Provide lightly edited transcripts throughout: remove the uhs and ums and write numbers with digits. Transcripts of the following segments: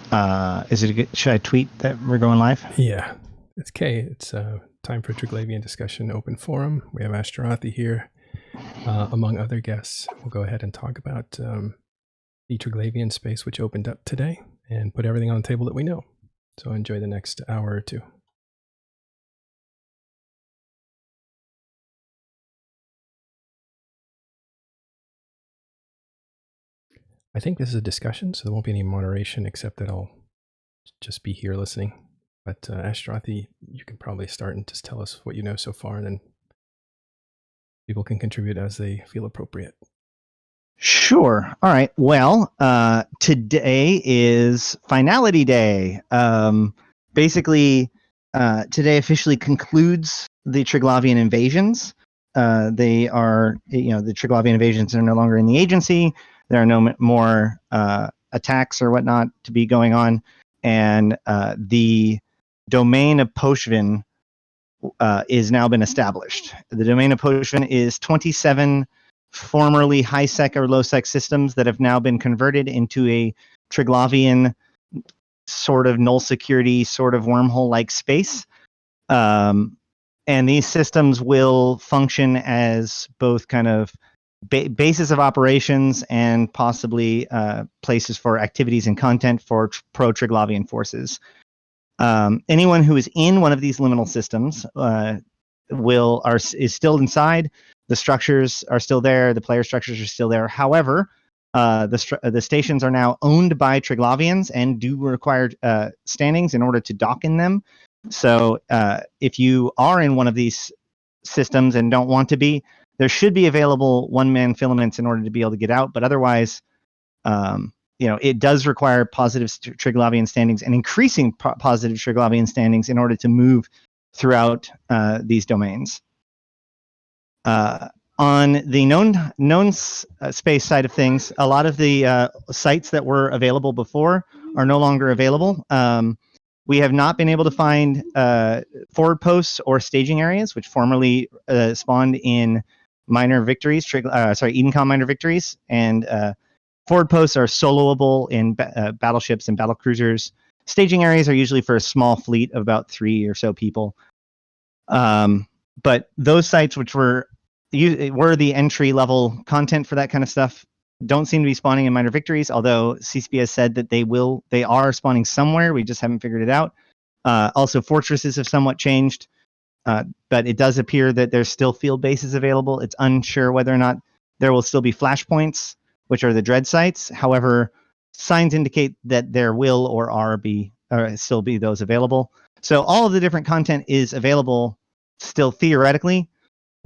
Should I tweet that we're going live? Yeah, it's Kay. It's time for Triglavian discussion open forum. We have Ashtarothi here, among other guests. We'll go ahead and talk about the Triglavian space, which opened up today, and put everything on the table that we know. So enjoy the next hour or two. I think this is a discussion, so there won't be any moderation, except that I'll just be here listening. But Ashtarothi, you can probably start and just tell us what you know so far, and then people can contribute as they feel appropriate. Sure. All right. Well, today is Finality Day. Basically, today officially concludes the Triglavian invasions. The Triglavian invasions are no longer in the agency. There are no more attacks or whatnot to be going on, and the domain of Poshvin is now been established. The domain of Poshvin is 27 formerly high-sec or low-sec systems that have now been converted into a Triglavian sort of null security, sort of wormhole-like space. And these systems will function as both kind of bases of operations and possibly places for activities and content for pro-Triglavian forces. Anyone who is in one of these liminal systems is still inside. The structures are still there. The player structures are still there. However, the stations are now owned by Triglavians and do require standings in order to dock in them. So if you are in one of these systems and don't want to be, there should be available one-man filaments in order to be able to get out. But otherwise, it does require positive Triglavian standings and increasing positive Triglavian standings in order to move throughout these domains. On the known space side of things, a lot of the sites that were available before are no longer available. We have not been able to find forward posts or staging areas, which formerly spawned in minor victories, EDENCOM minor victories, and forward posts are soloable in battleships and battle cruisers. Staging areas are usually for a small fleet of about 3 or so people. But those sites which were the entry level content for that kind of stuff don't seem to be spawning in minor victories, although CCP has said that they are spawning somewhere. We just haven't figured it out. Also, fortresses have somewhat changed, but it does appear that there's still field bases available. It's unsure whether or not there will still be flashpoints, which are the dread sites. However, signs indicate that there will still be those available. So all of the different content is available still theoretically,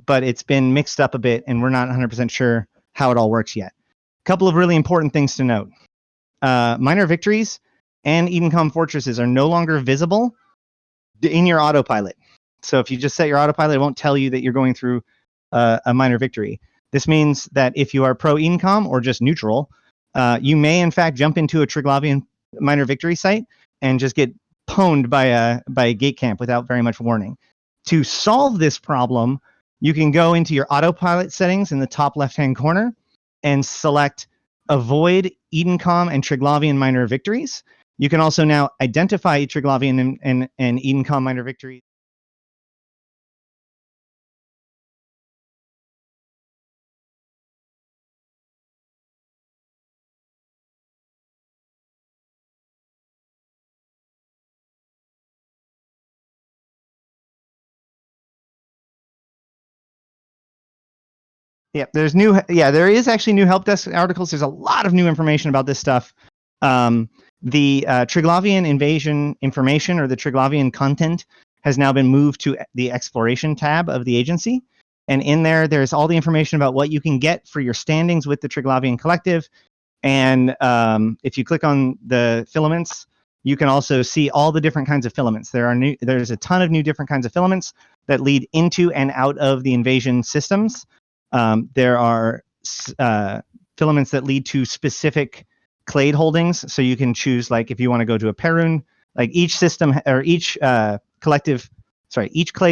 but it's been mixed up a bit, and we're not 100% sure how it all works yet. A couple of really important things to note. Minor victories and EDENCOM fortresses are no longer visible in your autopilot. So if you just set your autopilot, it won't tell you that you're going through a minor victory. This means that if you are pro-EDENCOM or just neutral, you may in fact jump into a Triglavian minor victory site and just get pwned by a gate camp without very much warning. To solve this problem, you can go into your autopilot settings in the top left-hand corner and select Avoid EDENCOM and Triglavian minor victories. You can also now identify Triglavian and EDENCOM minor victories. Yeah, there is actually new help desk articles. There's a lot of new information about this stuff. The Triglavian invasion information, or the Triglavian content, has now been moved to the exploration tab of the agency. And in there's all the information about what you can get for your standings with the Triglavian collective. And if you click on the filaments, you can also see all the different kinds of filaments. There's a ton of new different kinds of filaments that lead into and out of the invasion systems. There are filaments that lead to specific clade holdings, so you can choose, like, if you want to go to a Perun, like each system or each clade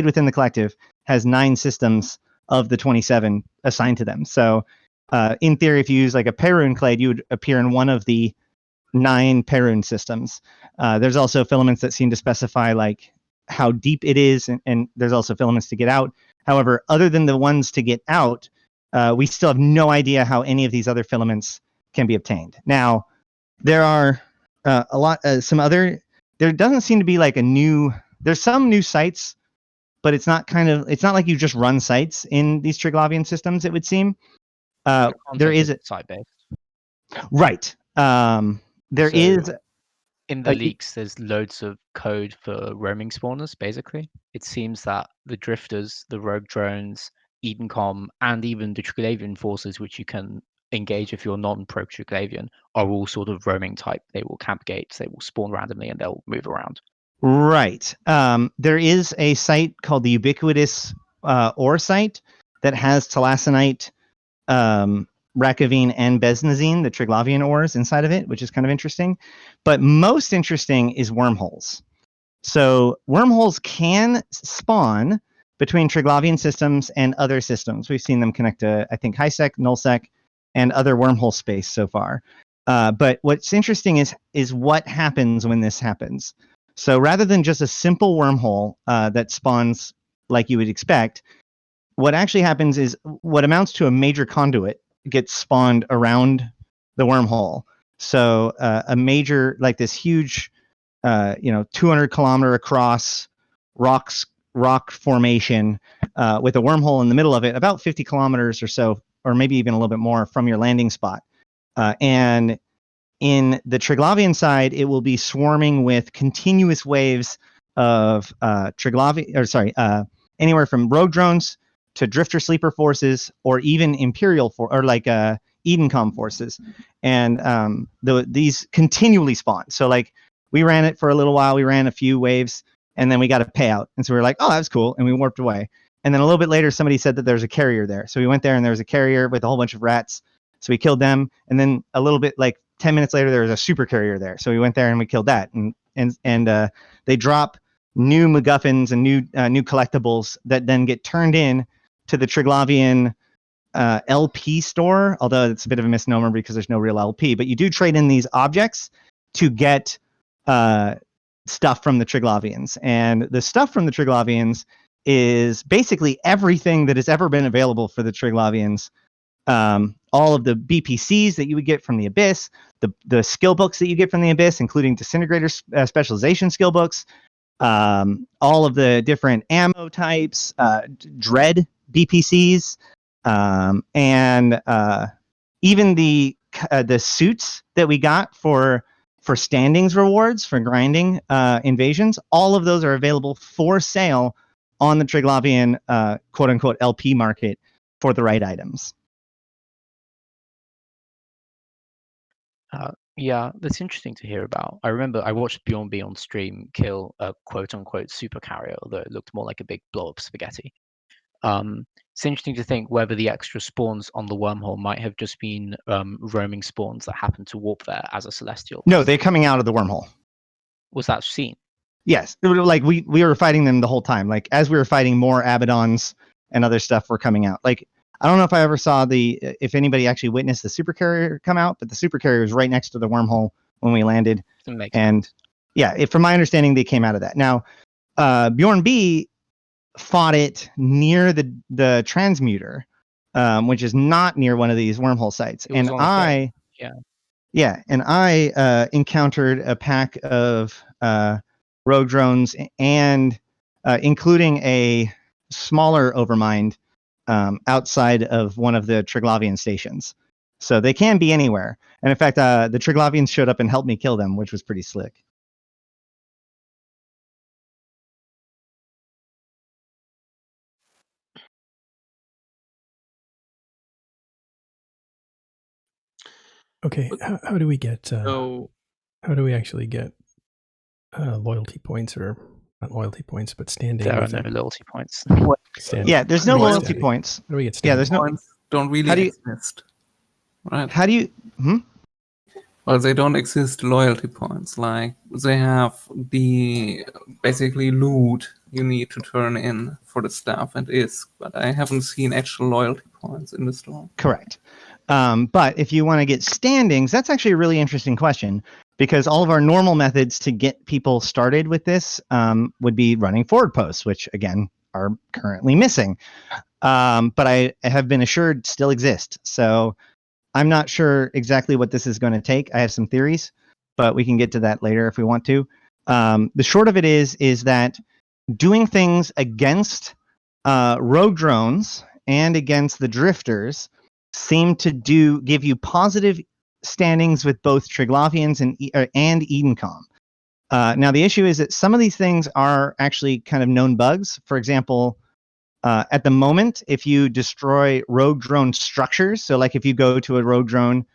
within the collective has 9 systems of the 27 assigned to them. So in theory, if you use like a Perun clade, you would appear in one of the 9 Perun systems. There's also filaments that seem to specify like how deep it is, and there's also filaments to get out. However, other than the ones to get out, we still have no idea how any of these other filaments can be obtained. Now, there are there doesn't seem to be like there's some new sites, but it's not like you just run sites in these Triglavian systems, it would seem. There is site-based. Right. There is in the leaks, there's loads of code for roaming spawners, basically. It seems that the drifters, the rogue drones, EDENCOM, and even the Triglavian forces, which you can engage if you're non-pro Triglavian, are all sort of roaming type. They will camp gates, they will spawn randomly, and they'll move around. Right. There is a site called the Ubiquitous Ore site that has Talassonite, Rakavine, and Besnazine, the Triglavian ores inside of it, which is kind of interesting. But most interesting is wormholes. So wormholes can spawn between Triglavian systems and other systems. We've seen them connect to, I think, HiSec, NullSec, and other wormhole space so far. But what's interesting is what happens when this happens. So rather than just a simple wormhole that spawns like you would expect, what actually happens is what amounts to a major conduit gets spawned around the wormhole. So a major, like this huge, 200-kilometer across rock formation with a wormhole in the middle of it, about 50 kilometers or so, or maybe even a little bit more from your landing spot. And in the Triglavian side, it will be swarming with continuous waves of anywhere from rogue drones to drifter sleeper forces, or even Imperial EDENCOM forces, and these continually spawn. So like we ran it for a little while, we ran a few waves, and then we got a payout, and so we were like, oh, that's cool, and we warped away. And then a little bit later, somebody said that there's a carrier there, so we went there, and there was a carrier with a whole bunch of rats, so we killed them. And then a little bit, like 10 minutes later, there was a super carrier there, so we went there and we killed that. And they drop new MacGuffins and new collectibles that then get turned in to the Triglavian LP store, although it's a bit of a misnomer because there's no real LP, but you do trade in these objects to get stuff from the Triglavians. And the stuff from the Triglavians is basically everything that has ever been available for the Triglavians. All of the BPCs that you would get from the Abyss, the skill books that you get from the Abyss, including Disintegrator specialization skill books, all of the different ammo types, Dread BPCs, and even the suits that we got for standings rewards for grinding invasions. All of those are available for sale on the Triglavian quote unquote LP market for the right items. Yeah, that's interesting to hear about. I remember I watched Bjorn B on stream kill a quote-unquote super carrier, although it looked more like a big blob of spaghetti. It's interesting to think whether the extra spawns on the wormhole might have just been roaming spawns that happened to warp there as a celestial. No, they're coming out of the wormhole. Was that seen? Yes, like we were fighting them the whole time. Like as we were fighting, more Abaddons and other stuff were coming out. Like I don't know if I ever saw if anybody actually witnessed the super carrier come out, but the super carrier was right next to the wormhole when we landed. And yeah, from my understanding, they came out of that. Now, Bjorn B fought it near the transmuter, which is not near one of these wormhole sites. And I encountered a pack of rogue drones and including a smaller overmind outside of one of the Triglavian stations. So they can be anywhere. And in fact, the Triglavians showed up and helped me kill them, which was pretty slick. Okay, how do we get? How do we actually get loyalty points, or not loyalty points, but standing? There are no loyalty points. Yeah, there's no loyalty points. How do we get standing? Yeah, there's no points. Don't really exist. Right? How do you? Well, they don't exist loyalty points. Like they have the basically loot you need to turn in for the staff and ISK, but I haven't seen actual loyalty points in the store. Correct. But if you want to get standings, that's actually a really interesting question, because all of our normal methods to get people started with this would be running forward posts, which again are currently missing. But I have been assured still exist. So I'm not sure exactly what this is going to take. I have some theories, but we can get to that later if we want to. The short of it is that doing things against rogue drones and against the drifters seem to give you positive standings with both Triglavians and EDENCOM. Now the issue is that some of these things are actually kind of known bugs. For example, at the moment, if you destroy rogue drone structures, so like if you go to a rogue drone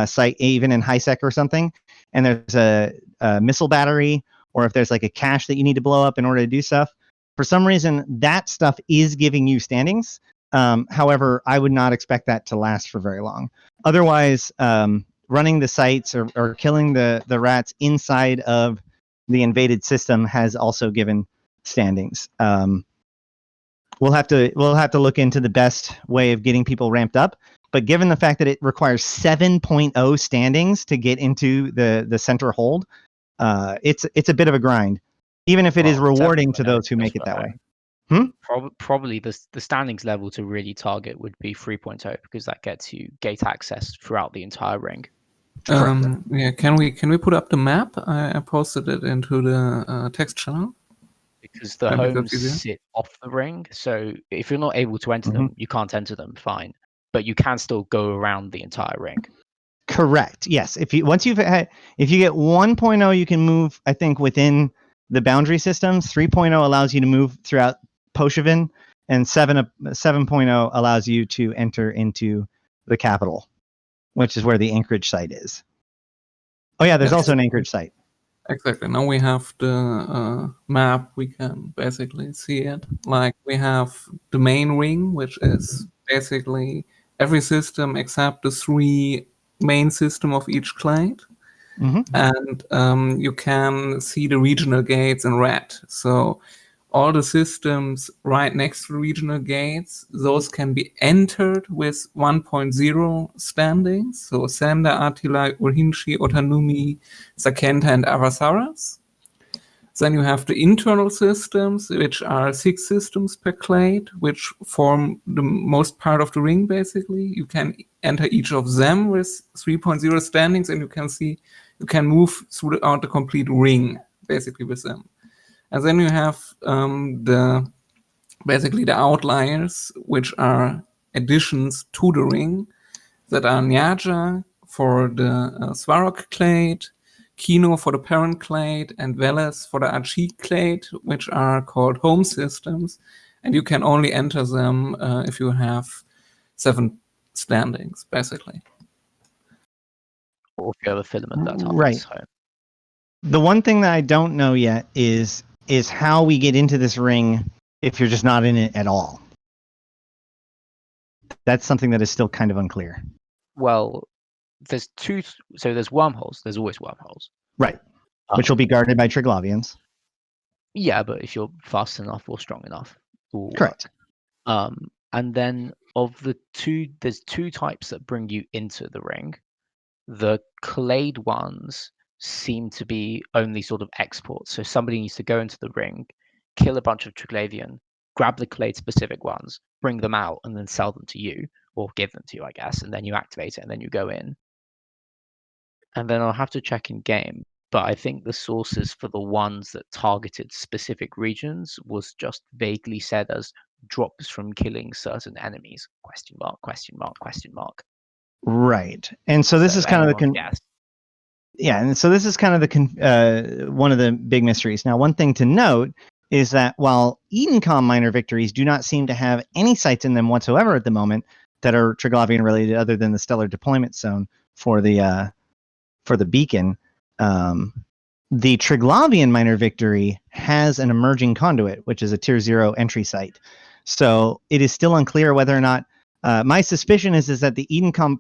site, even in HiSec or something, and there's a missile battery, or if there's like a cache that you need to blow up in order to do stuff, for some reason, that stuff is giving you standings. However, I would not expect that to last for very long. Otherwise, running the sites or killing the rats inside of the invaded system has also given standings. We'll have to look into the best way of getting people ramped up. But given the fact that it requires 7.0 standings to get into the center hold, it's a bit of a grind, even if it is rewarding to those who make it that way. Probably the standings level to really target would be 3.0, because that gets you gate access throughout the entire ring. Yeah, can we put up the map? I posted it into the text channel. Because the homes sit off the ring, so if you're not able to enter them, you can't enter them, fine. But you can still go around the entire ring. Correct. Yes. If you get 1.0, you can move, I think, within the boundary systems. 3.0 allows you to move throughout Poshavin, and 7.0 allows you to enter into the capital, which is where the Anchorage site is. Oh yeah, there's also an Anchorage site. Exactly. Now we have the map. We can basically see it. Like we have the main ring, which is basically every system except the 3 main system of each clade. And you can see the regional gates in red. So all the systems right next to the regional gates, those can be entered with 1.0 standings. So Sander, Attila, Urhinchi, Otanumi, Sakenta, and Avasaras. Then you have the internal systems, which are 6 systems per clade, which form the most part of the ring, basically. You can enter each of them with 3.0 standings, and you can move throughout the complete ring, basically, with them. And then you have basically the outliers, which are additions to the ring, that are Nyaja for the Svarog clade, Kino for the parent clade, and Veles for the Archie clade, which are called home systems. And you can only enter them if you have 7 standings, basically. Or if you have a filament that Right. home. The one thing that I don't know yet is how we get into this ring if you're just not in it at all. That's something that is still kind of unclear. Well, there's wormholes. There's always wormholes. Right. Which will be guarded by Triglavians. Yeah, but if you're fast enough or strong enough. Correct. And then of the 2, there's 2 types that bring you into the ring. The clade ones seem to be only sort of exports. So somebody needs to go into the ring, kill a bunch of Triglavian, grab the clade specific ones, bring them out, and then sell them to you, or give them to you, I guess, and then you activate it, and then you go in. And then I'll have to check in game, but I think the sources for the ones that targeted specific regions was just vaguely said as drops from killing certain enemies, ? Right. And so this is kind of and so this is kind of the one of the big mysteries. Now, one thing to note is that while EDENCOM minor victories do not seem to have any sites in them whatsoever at the moment that are Triglavian related, other than the stellar deployment zone for the beacon, the Triglavian minor victory has an emerging conduit, which is a tier 0 entry site. So it is still unclear whether or not. My suspicion is that the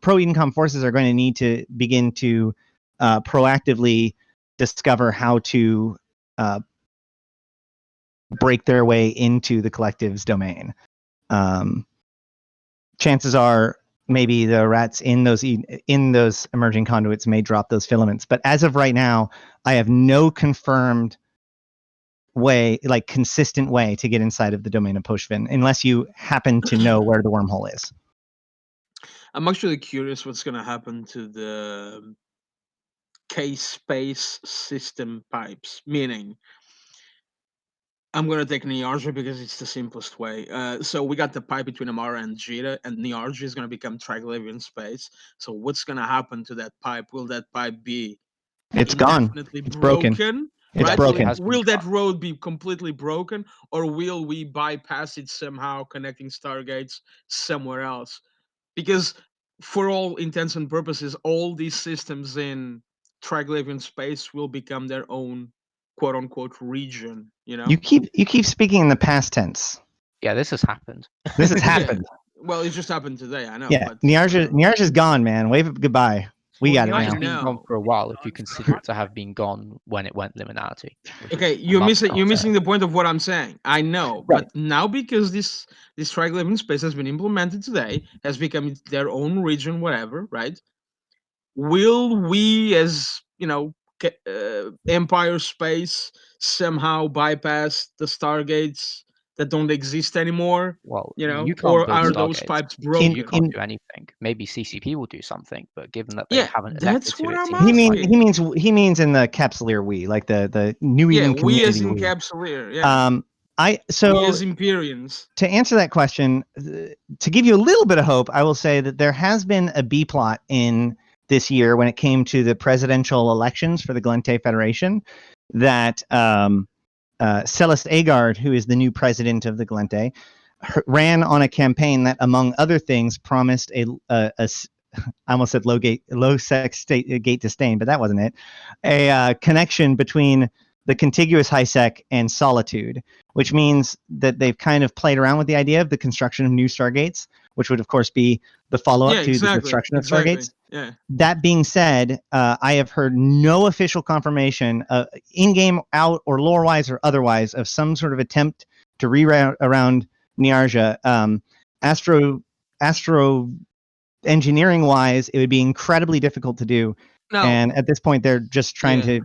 pro EDENCOM forces are going to need to begin to proactively discover how to break their way into the collective's domain. Chances are maybe the rats in those emerging conduits may drop those filaments. But as of right now, I have no confirmed way, like consistent way to get inside of the domain of Poshvin, unless you happen to know where the wormhole is. I'm actually curious what's going to happen to the K-space system pipes, meaning I'm going to take Niarja because it's the simplest way. So we got the pipe between Amara and Jita, and Niarja is going to become Triglavian space. So what's going to happen to that pipe? Will that pipe be It's gone. indefinitely It's broken. It's right? broken. Will that road be completely broken, or will we bypass it somehow, connecting stargates somewhere else? Because for all intents and purposes, all these systems in Triglavian space will become their own quote unquote region, you know? You keep speaking in the past tense. Yeah, this has happened. This has happened. Well, it just happened today, I know. Yeah, But Niarja's gone, man. Wave it goodbye. We got it Niarja's now. been gone for a while if you consider it to have been gone when it went liminality. Okay, you're missing the point of what I'm saying. I know, Right. but now because this Triglavian space has been implemented today, has become their own region, whatever, right? Will we, as you know, Empire space somehow bypass the stargates that don't exist anymore? Well, you know, you can't or build are those stargates, pipes so broken? you can't do anything. Maybe CCP will do something, but given that they Yeah, haven't elected that's to, what it I'm seems asking. He means in the Capsuleer we, like the New Yeah, Eden we community. as Encapsuleer, yeah. We So as Empyreans. to answer that question, to give you a little bit of hope, I will say that there has been a B plot in this year when it came to the presidential elections for the Glente Federation, that Celeste Agard, who is the new president of the Glente, ran on a campaign that, among other things, promised I almost said low sex gate disdain, but that wasn't it. A connection between the contiguous high sec and Solitude, which means that they've kind of played around with the idea of the construction of new stargates, which would of course be the follow-up to the construction of stargates. Yeah. That being said, I have heard no official confirmation, in-game, out, or lore-wise or otherwise, of some sort of attempt to reroute around Niarja. Astro engineering-wise, it would be incredibly difficult to do. No. And at this point, they're just trying to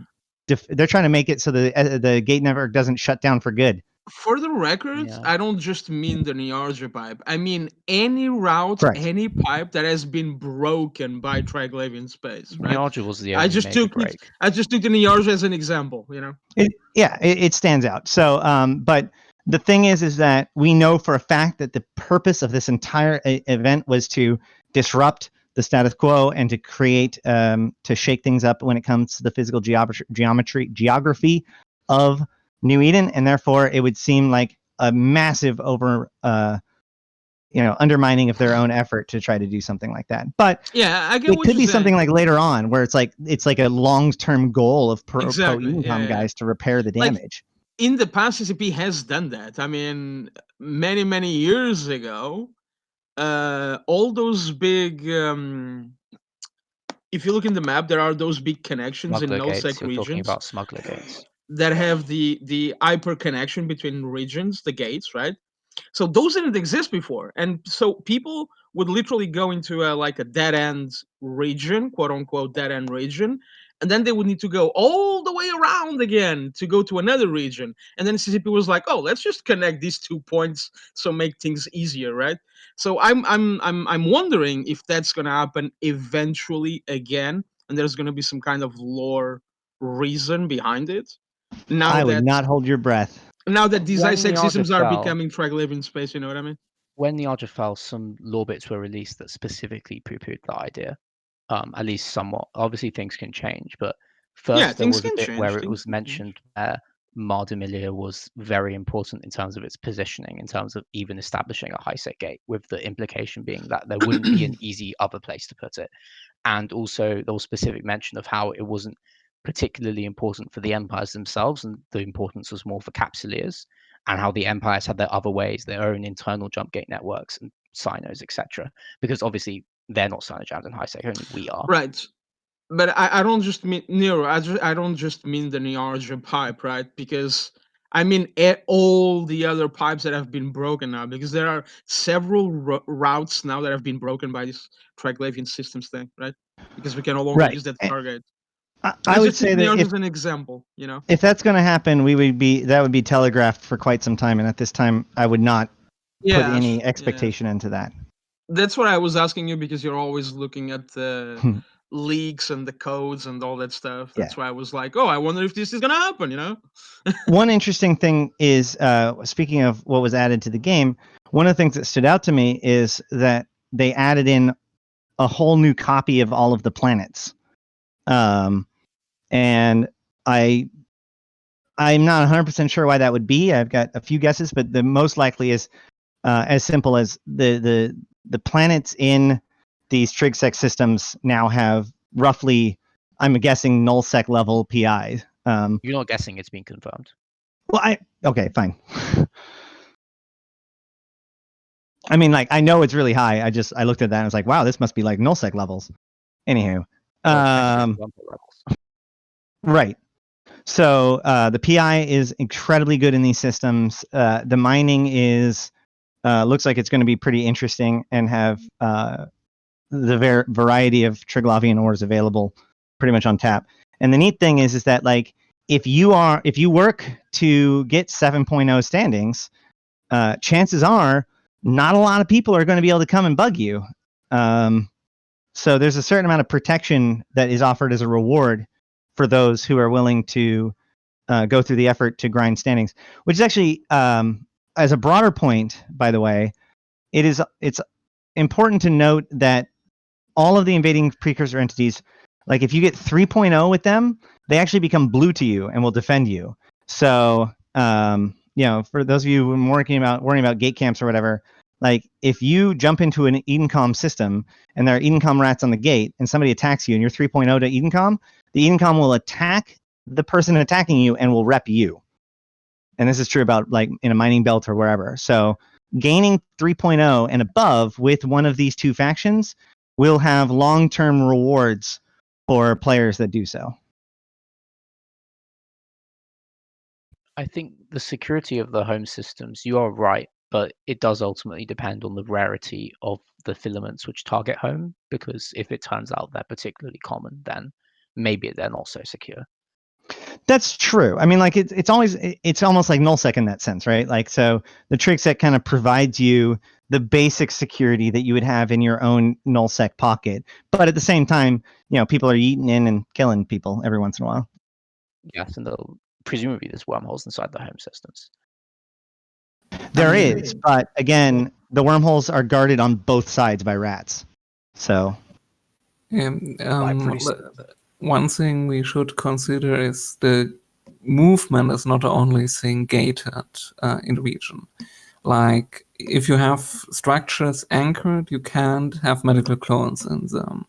make it so the gate network doesn't shut down for good. For the record, I don't just mean the Niarja pipe. I mean any route, Correct. any pipe that has been broken by Triglavian space. Right? Niarja was the only major break. I just took the Niarja as an example. You know. It stands out. So, but the thing is that we know for a fact that the purpose of this entire event was to disrupt the status quo and to create, to shake things up when it comes to the physical geography of New Eden, and therefore it would seem like a massive undermining of their own effort to try to do something like that. But yeah, I get it what could you're be saying. something like later on where it's like a long-term goal of pro EDENCOM guys to repair the damage. Like, in the past, CCP has done that. I mean, many years ago, all those big. If you look in the map, there are those big connections Smuggler in gates. nullsec You're regions. talking about smuggler gates that have the hyper connection between regions, the gates, right? So those didn't exist before, and so people would literally go into a dead end region, quote unquote dead end region, and then they would need to go all the way around again to go to another region. And then CCP was like, "Oh, let's just connect these 2 points, so make things easier, right?" So I'm wondering if that's gonna happen eventually again, and there's gonna be some kind of lore reason behind it. I would not hold your breath. Now that these When ISEC Niarja systems are fell- becoming Triglavian space, you know what I mean? When Niarja fell, some lore bits were released that specifically poo-pooed the idea, at least somewhat. Obviously, things can change, but first there things was a can bit change, where it things was can mentioned where Mar D'Amelia was very important in terms of its positioning, in terms of even establishing a high-set gate, with the implication being that there wouldn't be an easy other place to put it. And also there was specific mention of how it wasn't particularly important for the empires themselves, and the importance was more for capsuleers, and how the empires had their other ways, their own internal jump gate networks and Cynos, etc. Because obviously they're not Cyno-jammed in high sec, only we are. Right. But I don't just mean Nero. I don't just mean the Niarja pipe, right? Because I mean, all the other pipes that have been broken now, because there are several routes now that have been broken by this Triglavian systems thing, right? Because we can no longer Right. use that target. I I'm would just say using that yours as an example, you know. if that's going to happen, that would be telegraphed for quite some time, and at this time, I would not put any expectation into that. That's what I was asking you, because you're always looking at the leaks and the codes and all that stuff. That's why I was like, oh, I wonder if this is gonna happen, you know. One interesting thing is, speaking of what was added to the game, one of the things that stood out to me is that they added in a whole new copy of all of the planets. And I'm not 100% sure why that would be. I've got a few guesses, but the most likely is as simple as the planets in these TrigSec systems now have roughly, I'm guessing, nullsec level PI. You're not guessing; it's been confirmed. Well, okay, fine. I mean, like, I know it's really high. I looked at that and was like, wow, this must be like nullsec levels. Anywho, right. So the PI is incredibly good in these systems. The mining is looks like it's going to be pretty interesting and have the variety of Triglavian ores available pretty much on tap. And the neat thing is that, like, if you work to get 7.0 standings, chances are not a lot of people are going to be able to come and bug you. So there's a certain amount of protection that is offered as a reward for those who are willing to go through the effort to grind standings, which is actually, as a broader point, by the way, it's important to note that all of the invading precursor entities, like if you get 3.0 with them, they actually become blue to you and will defend you. So, for those of you who are worrying about gate camps or whatever, like if you jump into an EDENCOM system and there are EDENCOM rats on the gate and somebody attacks you and you're 3.0 to EDENCOM, the EDENCOM will attack the person attacking you and will rep you. And this is true about like in a mining belt or wherever. So gaining 3.0 and above with one of these two factions will have long-term rewards for players that do so. I think the security of the home systems, you are right, but it does ultimately depend on the rarity of the filaments which target home, because if it turns out they're particularly common, then maybe they're not so secure. That's true. I mean, like it's almost like nullsec in that sense, right? Like, so the TrigSec kind of provides you the basic security that you would have in your own nullsec pocket, but at the same time, people are eating in and killing people every once in a while. Yes, and presumably there's wormholes inside the home systems. There is, but again, the wormholes are guarded on both sides by rats. So, one thing we should consider is the movement is not the only thing gated in the region. Like, if you have structures anchored, you can't have medical clones in them.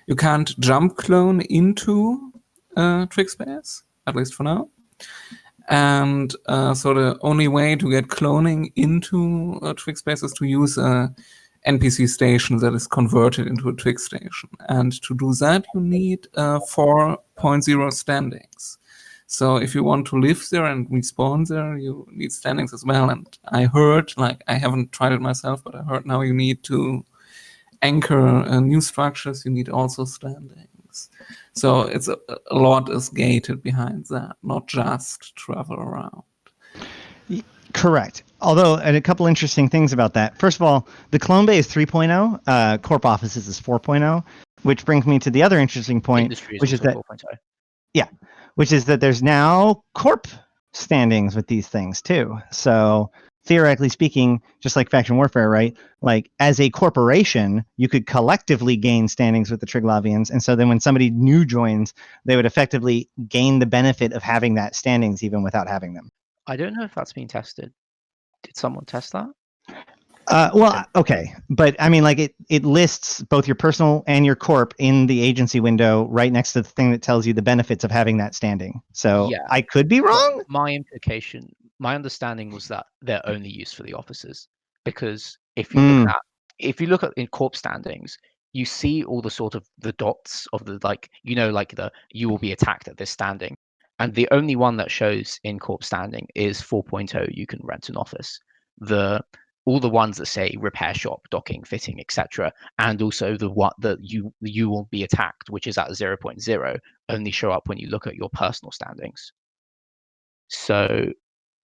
You can't jump clone into Trig space, at least for now. And so the only way to get cloning into a Trig space is to use a NPC station that is converted into a Trig station. And to do that, you need 4.0 standings. So if you want to live there and respawn there, you need standings as well. And I heard, like, I haven't tried it myself, but I heard now you need to anchor new structures, you need also standings. So it's a lot is gated behind that, not just travel around. Correct. Although, and a couple interesting things about that. First of all, the clone bay is 3.0, Corp Offices is 4.0, which brings me to the other interesting point, which is that 4.0. Yeah, which is that there's now Corp standings with these things too. So theoretically speaking, just like faction warfare, right? Like as a corporation, you could collectively gain standings with the Triglavians, and so then when somebody new joins, they would effectively gain the benefit of having that standings even without having them. I don't know if that's been tested. Did someone test that? Okay, but I mean, like it lists both your personal and your corp in the agency window right next to the thing that tells you the benefits of having that standing. So yeah, I could be wrong. My understanding was that they're only used for the officers, because if you look at in corp standings, you see all the sort of the dots of the, like, the you will be attacked at this standing, And the only one that shows in corp standing is 4.0. You can rent an office. All the ones that say repair shop, docking, fitting, etc., and also the one that you will be attacked, which is at 0.0, only show up when you look at your personal standings. So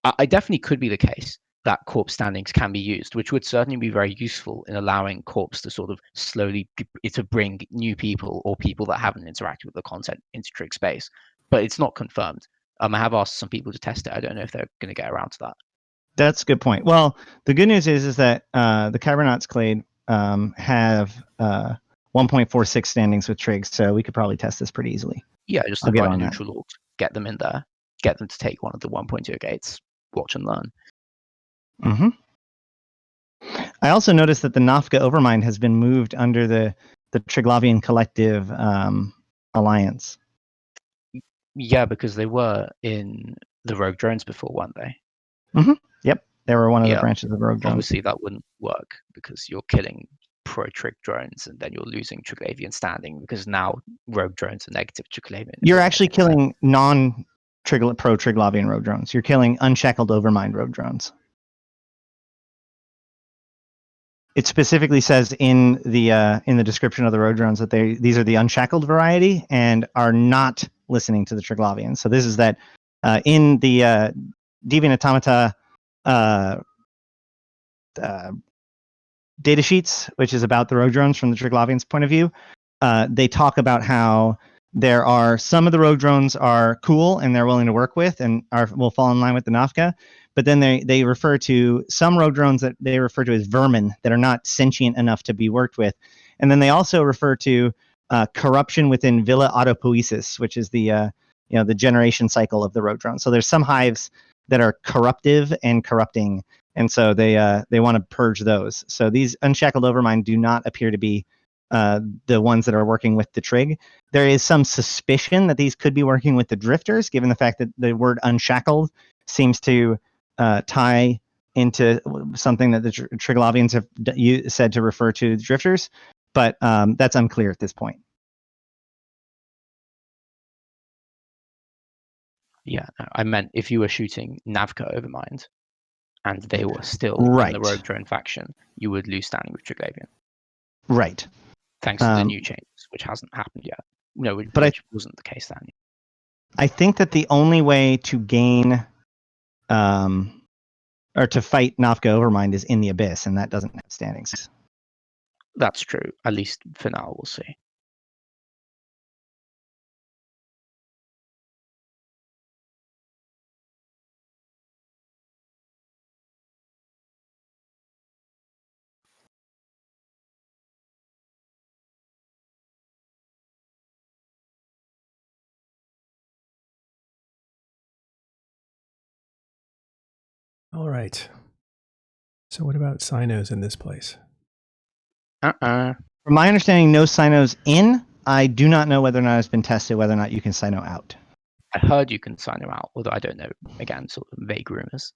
I definitely could be the case that corp standings can be used, which would certainly be very useful in allowing corps to sort of slowly to bring new people or people that haven't interacted with the content into Trig space. But it's not confirmed. I have asked some people to test it. I don't know if they're going to get around to that. That's a good point. Well, the good news is that the Cybernauts Clade have 1.46 standings with Trig, so we could probably test this pretty easily. Yeah, just invite a neutral org, get them in there, get them to take one of the 1.0 gates, watch and learn. Mm-hmm. I also noticed that the Nafka Overmind has been moved under the Triglavian Collective Alliance. Yeah, because they were in the Rogue Drones before, weren't they? Mm-hmm. Yep, they were one of the branches of Rogue Drones. Obviously, that wouldn't work because you're killing pro-Trig drones and then you're losing Triglavian standing because now Rogue Drones are negative Triglavian. You're actually killing pro-Triglavian Rogue Drones. You're killing unshackled Overmind Rogue Drones. It specifically says in the description of the Rogue Drones that these are the unshackled variety and are not listening to the Triglavians. So this is that in the Deviant Automata data sheets, which is about the Rogue Drones from the Triglavians' point of view, they talk about how there are some of the Rogue Drones are cool and they're willing to work with and will fall in line with the Nafka. But then they refer to some Rogue Drones that they refer to as vermin that are not sentient enough to be worked with. And then they also refer to corruption within Villa Autopoiesis, which is the generation cycle of the Rogue Drone. So there's some hives that are corruptive and corrupting, and so they want to purge those. So these unshackled Overmind do not appear to be the ones that are working with the Trig. There is some suspicion that these could be working with the Drifters, given the fact that the word unshackled seems to tie into something that the Triglavians have said to refer to the Drifters, but that's unclear at this point. Yeah, no, I meant if you were shooting Navka Overmind and they were still in the Rogue Drone faction, you would lose standing with Triglavian. Right. Thanks to the new changes, which hasn't happened yet. No, which wasn't the case then. I think that the only way to gain or to fight Nafka Overmind is in the Abyss, and that doesn't have standings. That's true. At least for now, we'll see. All right. So what about Cynos in this place? From my understanding, no Cynos in. I do not know whether or not it's been tested, whether or not you can Cyno out. I heard you can Cyno out, although I don't know. Again, sort of vague rumors.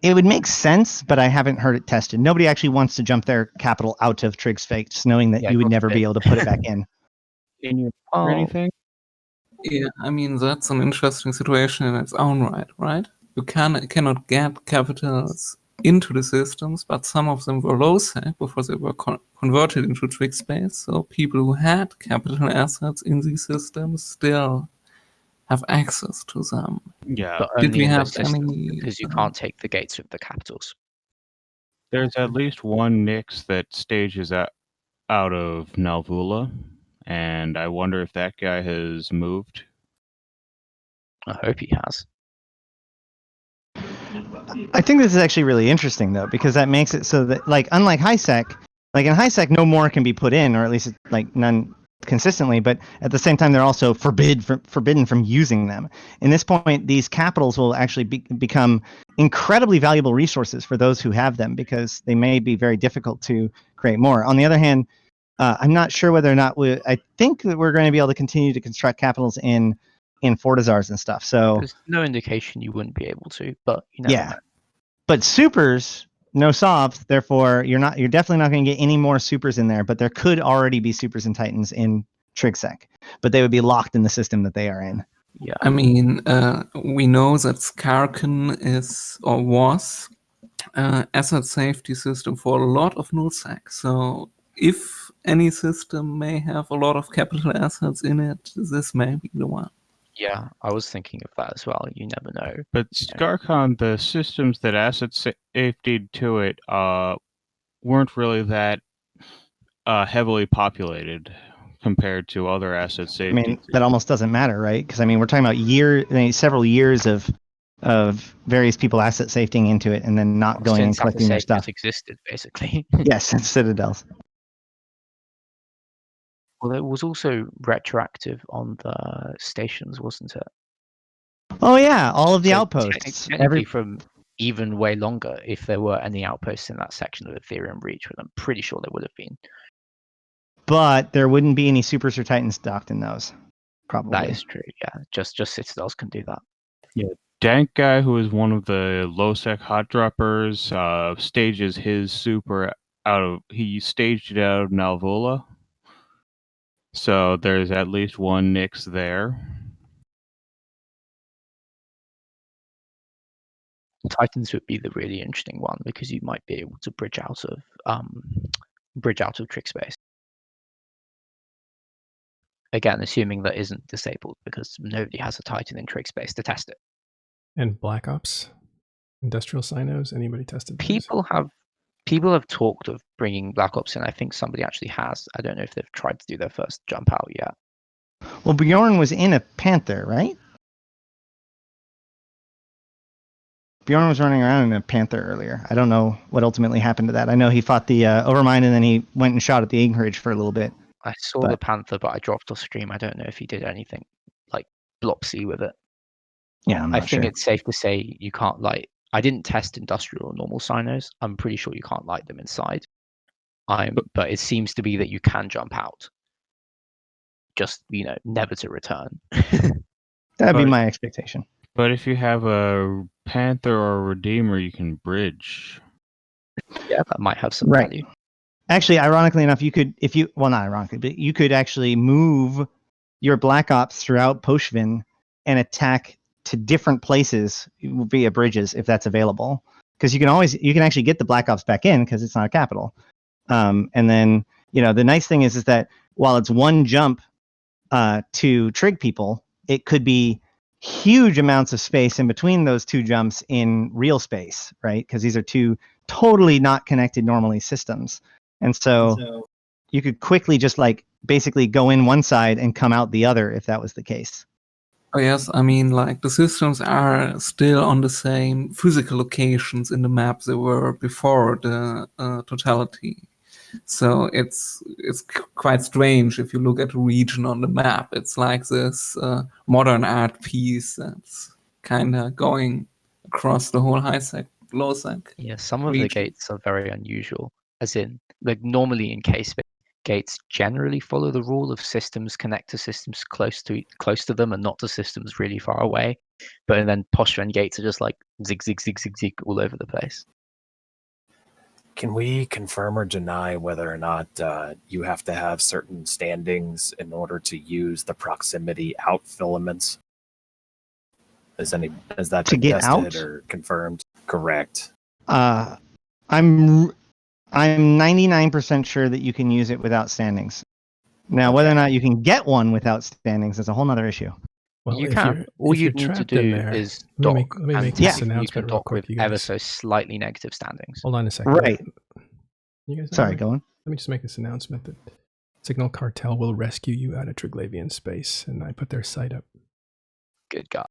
It would make sense, but I haven't heard it tested. Nobody actually wants to jump their capital out of Trig's face, knowing that you would never be able to put it back in. Or anything? Yeah, I mean, that's an interesting situation in its own right? You cannot get capitals into the systems, but some of them were low-sec before they were converted into Trig space, so people who had capital assets in these systems still have access to them. Yeah. But Did only we in have the system, any? because you can't take the gates with the capitals. There's at least one Nyx that stages out of Nalvula, and I wonder if that guy has moved. I hope he has. I think this is actually really interesting, though, because that makes it so that, like, unlike HiSec, like in HiSec, no more can be put in, or at least like none consistently. But at the same time, they're also forbidden from using them. In this point, these capitals will actually become incredibly valuable resources for those who have them, because they may be very difficult to create more. On the other hand, I'm not sure whether or not I think that we're going to be able to continue to construct capitals in Fortizars and stuff. So there's no indication you wouldn't be able to, but you never know. But supers, no soft, therefore you're definitely not going to get any more supers in there, but there could already be supers and titans in TrigSec, but they would be locked in the system that they are in. Yeah. I mean, we know that Skarken is or was asset safety system for a lot of nullsec. So if any system may have a lot of capital assets in it, this may be the one. Yeah, I was thinking of that as well. You never know. But Skarkon, the systems that asset safety to it weren't really that heavily populated compared to other asset I safety. mean, that almost doesn't matter, right? Because I mean, we're talking about several years of various people asset safetying into it and then not going and Since asset collecting their safety has stuff. existed, basically. Yes, and Citadels. Well, it was also retroactive on the stations, wasn't it? Oh yeah, all of the So outposts. technically from even way longer, if there were any outposts in that section of Ethereum Reach, which I'm pretty sure there would have been. But there wouldn't be any Supers or Titans docked in those, probably. That is true. Yeah, just Citadels can do that. Yeah, Dank guy, who is one of the low sec hot droppers, stages his super he staged it out of Nalvula. So there's at least one Nyx there. Titans would be the really interesting one because you might be able to bridge out of trick space. Again, assuming that isn't disabled because nobody has a Titan in trick space to test it. And Black Ops, Industrial Cynos, anybody tested those? People have talked of bringing Black Ops in. I think somebody actually has. I don't know if they've tried to do their first jump out yet. Well, Bjorn was in a Panther, right? Bjorn was running around in a Panther earlier. I don't know what ultimately happened to that. I know he fought the Overmind and then he went and shot at the Anchorage for a little bit. I saw the Panther, but I dropped off stream. I don't know if he did anything like Blopsy with it. Yeah, I'm I not think sure. it's safe to say you can't light. I didn't test industrial or normal Cynos. I'm pretty sure you can't light them inside. But it seems to be that you can jump out. Just never to return. That'd be my expectation. But if you have a Panther or a Redeemer, you can bridge. Yeah, that might have some Right. value. Actually, ironically enough, not ironically, but you could actually move your Black Ops throughout Poshvin and attack to different places via bridges if that's available. Because you can actually get the Black Ops back in because it's not a capital. And then the nice thing is that while it's one jump to trig people, it could be huge amounts of space in between those two jumps in real space, right? Because these are two totally not connected normally systems. And so you could quickly just basically go in one side and come out the other if that was the case. Oh yes, I mean, the systems are still on the same physical locations in the map they were before the totality. So it's quite strange if you look at a region on the map. It's like this modern art piece that's kind of going across the whole high sec, low sec. Yeah, some of region. the gates are very unusual. As in, normally in K-space, gates generally follow the rule of systems connect to systems close to them and not to systems really far away. But then Poshvin gates are just like zig zig zig zig zig all over the place. Can we confirm or deny whether or not you have to have certain standings in order to use the proximity out filaments? Has that to been get tested out or confirmed? Correct. I'm 99% sure that you can use it without standings. Now, whether or not you can get one without standings is a whole nother issue. Well, you if can. you're, All if you you're need to trapped in do there, is let me dock. make And this you announcement can real dock quick, with you ever guys. so slightly negative standings. Hold on a second. Right. You guys Sorry, go on. Let me just make this announcement that Signal Cartel will rescue you out of Triglavian space, and I put their site up. Good God.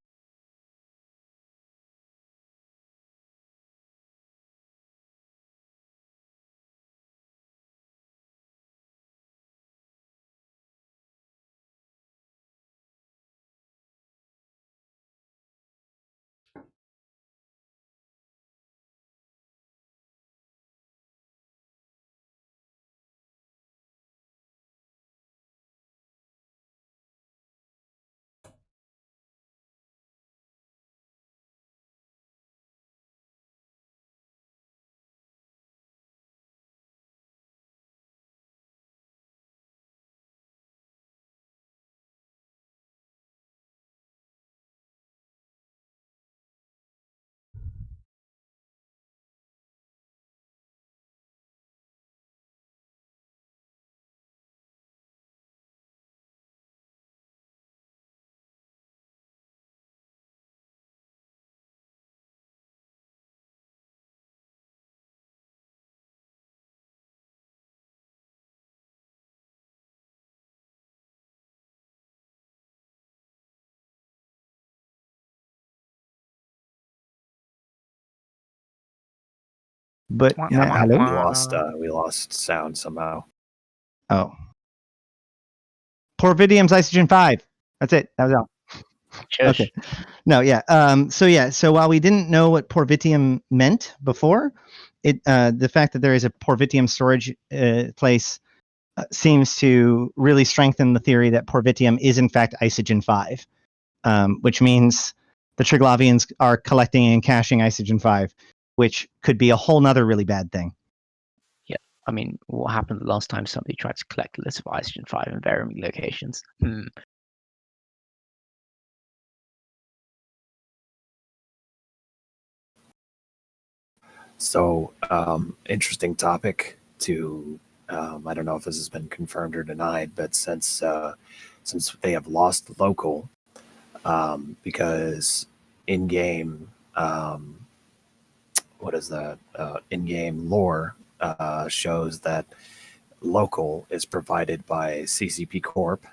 But hello. We lost sound somehow. Oh, Porvidium's Isogen 5. That's it. That was all. Okay. No, yeah. So while we didn't know what Porvitium meant before, the fact that there is a Porvitium storage place seems to really strengthen the theory that Porvitium is in fact Isogen 5, which means the Triglavians are collecting and caching Isogen 5, which could be a whole nother really bad thing. Yeah, I mean, what happened the last time somebody tried to collect a list of Isogen 5 in varying locations? So, interesting topic to, I don't know if this has been confirmed or denied, but since they have lost local, because in-game, in-game lore shows that local is provided by CCP Corp,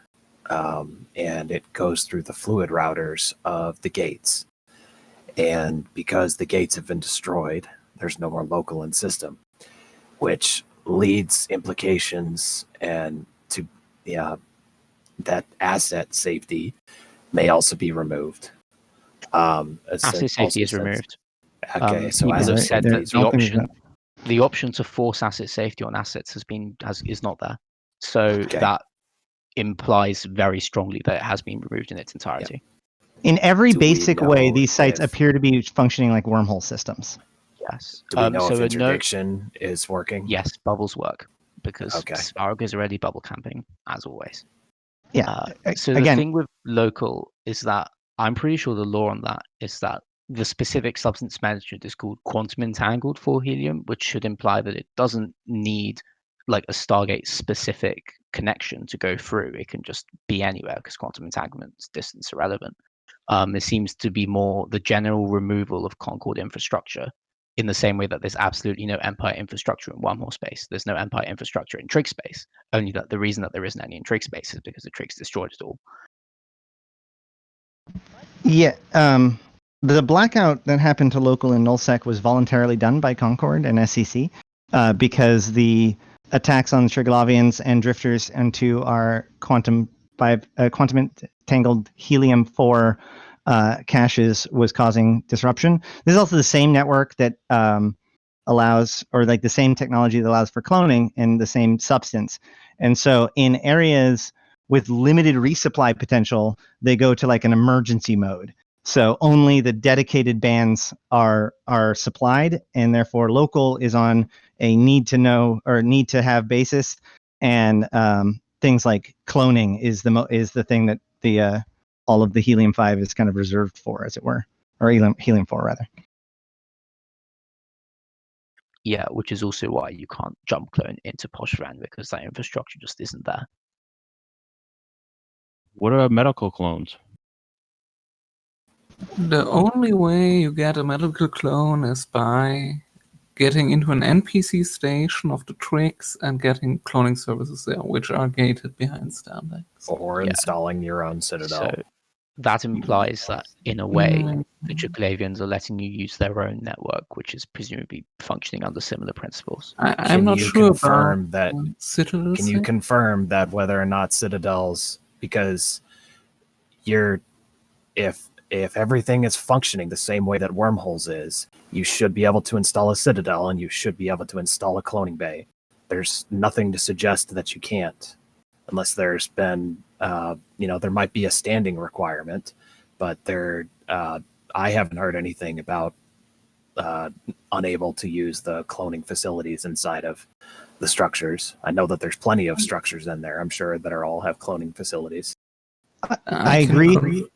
and it goes through the fluid routers of the gates. And because the gates have been destroyed, there's no more local in system, which leads implications and to that asset safety may also be removed. Asset safety is removed. Okay, so people as have of said safety, that the option to force asset safety on assets is not there. So that implies very strongly that it has been removed in its entirety. In every basic way, these sites appear to be functioning like wormhole systems. Yes. Do we know if interdiction is working? Yes, bubbles work because Svarog is already bubble camping as always. Yeah. So the thing with local is that I'm pretty sure the law on that is that the specific substance management is called quantum entangled for helium, which should imply that it doesn't need like a Stargate specific connection to go through. It can just be anywhere because quantum entanglement is distance irrelevant. It seems to be more the general removal of Concord infrastructure in the same way that there's absolutely no Empire infrastructure in wormhole space. There's no Empire infrastructure in Trig space. Only that the reason that there isn't any in Trig space is because the Trig's destroyed it all. Yeah. The blackout that happened to local in nullsec was voluntarily done by Concord and SEC because the attacks on the Triglavians and drifters into our quantum entangled helium-4 caches was causing disruption. This is also the same network that allows, or like the same technology that allows for cloning and the same substance. And so in areas with limited resupply potential, they go to like an emergency mode. So only the dedicated bands are supplied, and therefore local is on a need to know or need to have basis, and things like cloning is the thing that the all of the helium-5 is kind of reserved for, as it were, or helium-4 rather. Yeah, which is also why you can't jump clone into Poshran because that infrastructure just isn't there. What are medical clones? The only way you get a medical clone is by getting into an NPC station of the Trigs and getting cloning services there, which are gated behind standings. Or installing your own Citadel. So that implies that, in a way, the Triglavians are letting you use their own network, which is presumably functioning under similar principles. I'm not sure about that. Citadels. Can you confirm that whether or not Citadels, because if everything is functioning the same way that Wormholes is, you should be able to install a Citadel and you should be able to install a cloning bay. There's nothing to suggest that you can't, unless there's been, there might be a standing requirement, but I haven't heard anything about unable to use the cloning facilities inside of the structures. I know that there's plenty of structures in there, I'm sure, that all have cloning facilities. I agree.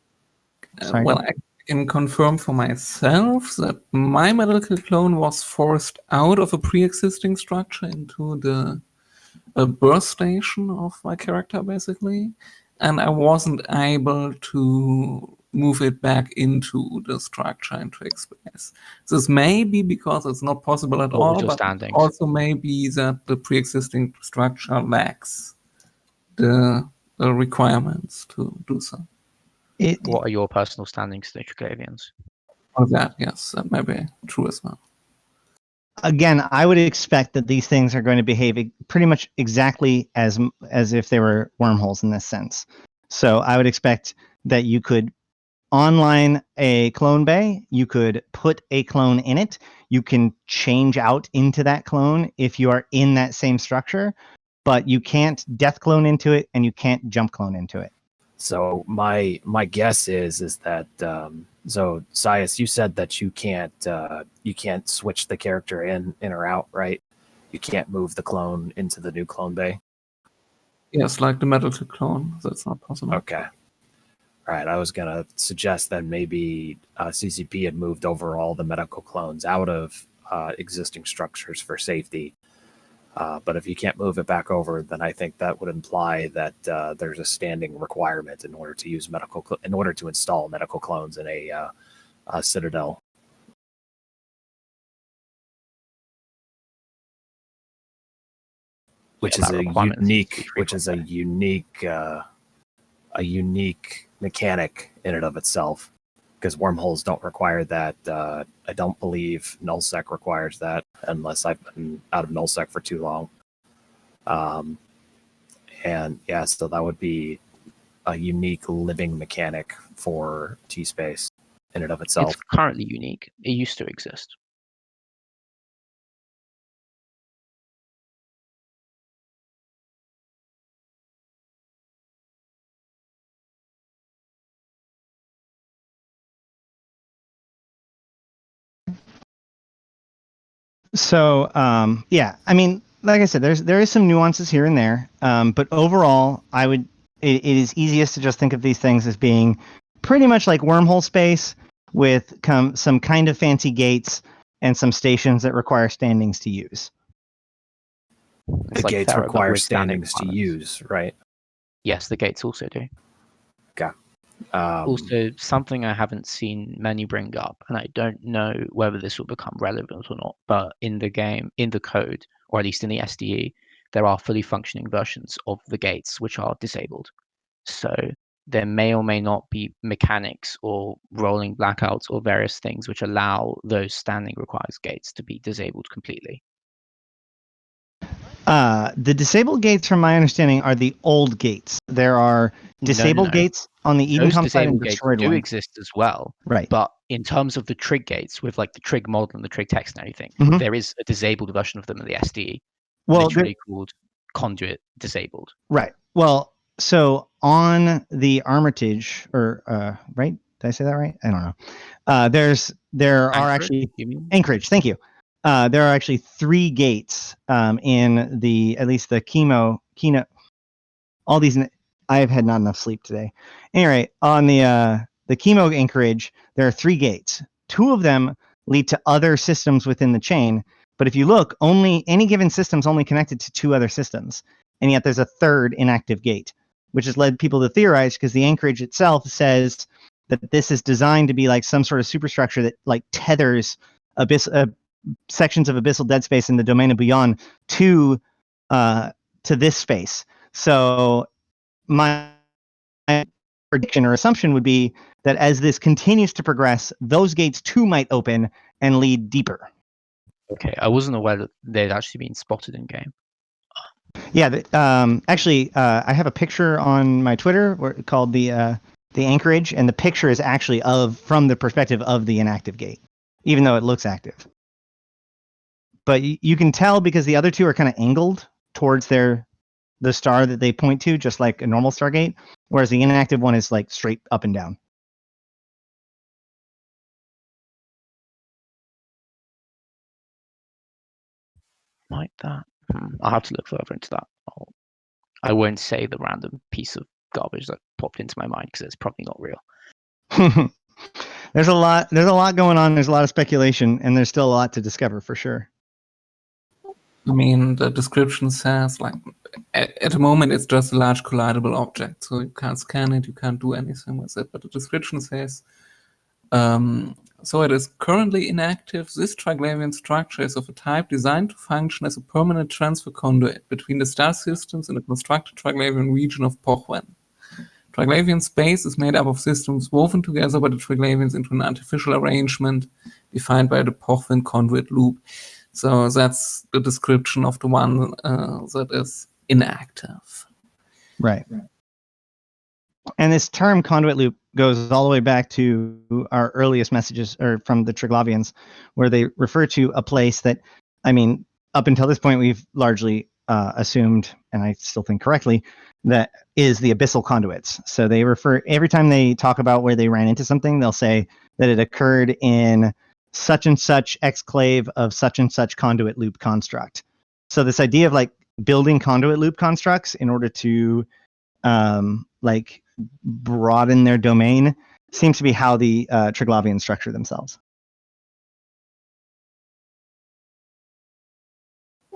Well, I can confirm for myself that my medical clone was forced out of a pre-existing structure into the birth station of my character, basically, and I wasn't able to move it back into the structure in Trig space. This may be because it's not possible at all, but also may be that the pre-existing structure lacks the requirements to do so. What are your personal standings to the Triglavians? Oh, that, yes, that may be true as well. again, I would expect that these things are going to behave pretty much exactly as if they were wormholes in this sense. So I would expect that you could online a clone bay, you could put a clone in it, you can change out into that clone if you are in that same structure, but you can't death clone into it and you can't jump clone into it. So my guess is that so Sias, you said that you can't switch the character in or out, right? You can't move the clone into the new clone bay. Yes, like the metal clone. That's not possible. Okay. All right. I was gonna suggest that maybe CCP had moved over all the medical clones out of existing structures for safety. But if you can't move it back over, then I think that would imply that there's a standing requirement in order to use in order to install medical clones in a Citadel. Which is a unique mechanic in and of itself, because wormholes don't require that. I don't believe nullsec requires that, unless I've been out of nullsec for too long. And yeah, so that would be a unique living mechanic for T-Space in and of itself. It's currently unique. It used to exist. So yeah, I mean, like I said, there is some nuances here and there, but overall, it is easiest to just think of these things as being pretty much like wormhole space with some kind of fancy gates and some stations that require standings to use. The gates require standings to use, right? Yes, the gates also do. Okay. Also, something I haven't seen many bring up, and I don't know whether this will become relevant or not, but in the game, in the code, or at least in the SDE, there are fully functioning versions of the gates which are disabled. So there may or may not be mechanics or rolling blackouts or various things which allow those standing requires gates to be disabled completely. The disabled gates, from my understanding, are the old gates. There are disabled gates on the EDENCOM side and destroyed do one. exist as well. Right. But in terms of the trig gates, with like the trig model and the trig text and everything, there is a disabled version of them in the SDE, literally called conduit disabled. Right. Well, so on the Armitage, or right? Did I say that right? I don't know. There are actually Anchorage. Thank you. There are actually 3 gates in at least the keynote. All these, I have had not enough sleep today. Anyway, on the chemo Anchorage, there are 3 gates. 2 of them lead to other systems within the chain, but if you look, any given system's only connected to 2 other systems, and yet there's a 3rd inactive gate, which has led people to theorize, because the Anchorage itself says that this is designed to be like some sort of superstructure that like tethers sections of abyssal dead space in the domain of beyond to this space. So my prediction or assumption would be that as this continues to progress, those gates too might open and lead deeper. Okay, I wasn't aware that they'd actually been spotted in game. Yeah, actually, I have a picture on my Twitter called the Anchorage, and the picture is actually from the perspective of the inactive gate, even though it looks active. But you can tell because the other 2 are kind of angled towards the star that they point to, just like a normal Stargate, whereas the inactive one is like straight up and down. Like that. I'll have to look further into that. I won't say the random piece of garbage that popped into my mind because it's probably not real. There's a lot going on. There's a lot of speculation, and there's still a lot to discover for sure. I mean, the description says, like, at the moment, it's just a large collidable object, so you can't scan it, you can't do anything with it. But the description says, so it is currently inactive. This Triglavian structure is of a type designed to function as a permanent transfer conduit between the star systems and the constructed Triglavian region of Pochwen. Triglavian space is made up of systems woven together by the Triglavians into an artificial arrangement defined by the Pochwen conduit loop. So that's the description of the one that is inactive. Right. And this term conduit loop goes all the way back to our earliest messages, or from the Triglavians, where they refer to a place that, I mean, up until this point, we've largely assumed, and I still think correctly, that is the abyssal conduits. So they refer, every time they talk about where they ran into something, they'll say that it occurred in such and such exclave of such and such conduit loop construct. So this idea of like building conduit loop constructs in order to like broaden their domain seems to be how the Triglavians structure themselves.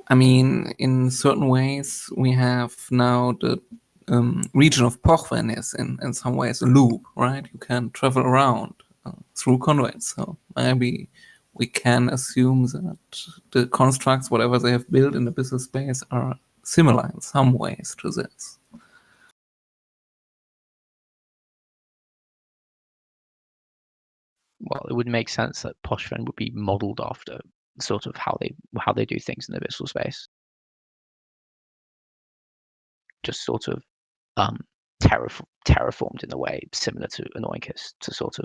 I mean, in certain ways, we have now the region of Porven is in some ways a loop, right? You can travel around through conduits. So maybe we can assume that the constructs, whatever they have built in the business space, are similar in some ways to this. Well, it would make sense that Poshfen would be modeled after sort of how they do things in the abyssal space. Just sort of terraformed in a way similar to Anoinkis to sort of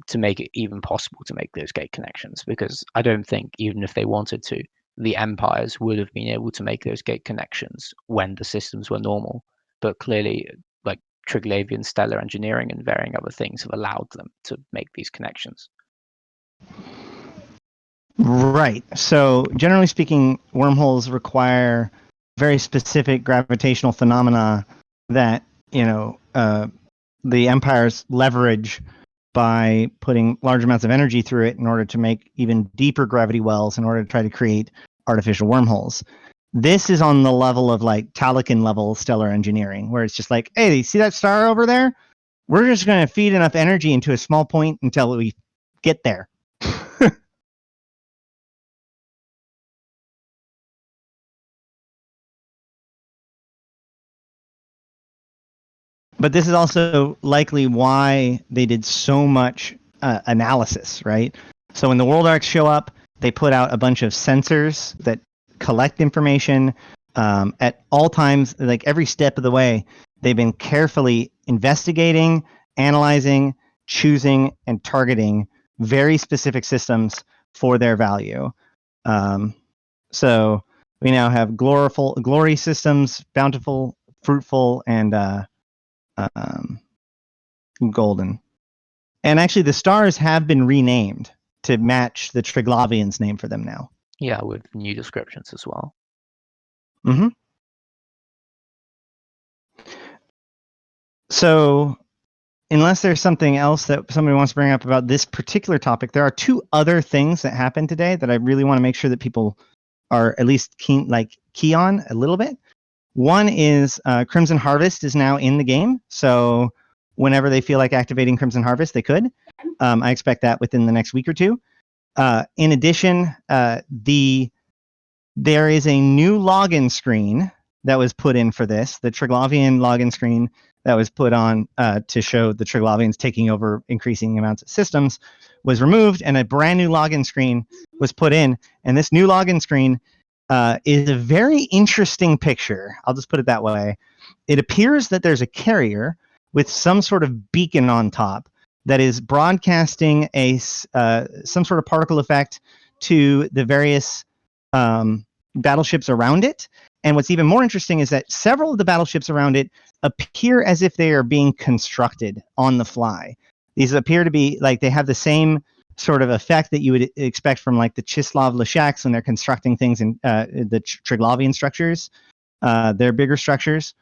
to make it even possible to make those gate connections, because I don't think even if they wanted to, the empires would have been able to make those gate connections when the systems were normal. But clearly, like Triglavian stellar engineering and varying other things have allowed them to make these connections. Right. So generally speaking, wormholes require very specific gravitational phenomena that, you know, the empires leverage by putting large amounts of energy through it in order to make even deeper gravity wells in order to try to create artificial wormholes. This is on the level of like Talican level stellar engineering, where it's just like, hey, see that star over there? We're just going to feed enough energy into a small point until we get there. But this is also likely why they did so much analysis, right? So when the world arcs show up, they put out a bunch of sensors that collect information at all times, like every step of the way. They've been carefully investigating, analyzing, choosing, and targeting very specific systems for their value. So we now have glory systems, bountiful, fruitful, and golden. And actually, the stars have been renamed to match the Triglavians' name for them now. Yeah, with new descriptions as well. Mm-hmm. So, unless there's something else that somebody wants to bring up about this particular topic, there are two other things that happened today that I really want to make sure that people are at least key on a little bit. One is Crimson Harvest is now in the game, so whenever they feel like activating Crimson Harvest, they could. I expect that within the next week or two. In addition, there is a new login screen that was put in for this, the Triglavian login screen that was put on to show the Triglavians taking over increasing amounts of systems was removed, and a brand new login screen was put in. And this new login screen is a very interesting picture. I'll just put it that way. It appears that there's a carrier with some sort of beacon on top that is broadcasting some sort of particle effect to the various battleships around it. And what's even more interesting is that several of the battleships around it appear as if they are being constructed on the fly. These appear to be like they have the same sort of effect that you would expect from like the Chislav Leshaks when they're constructing things in the Triglavian structures. They're bigger structures.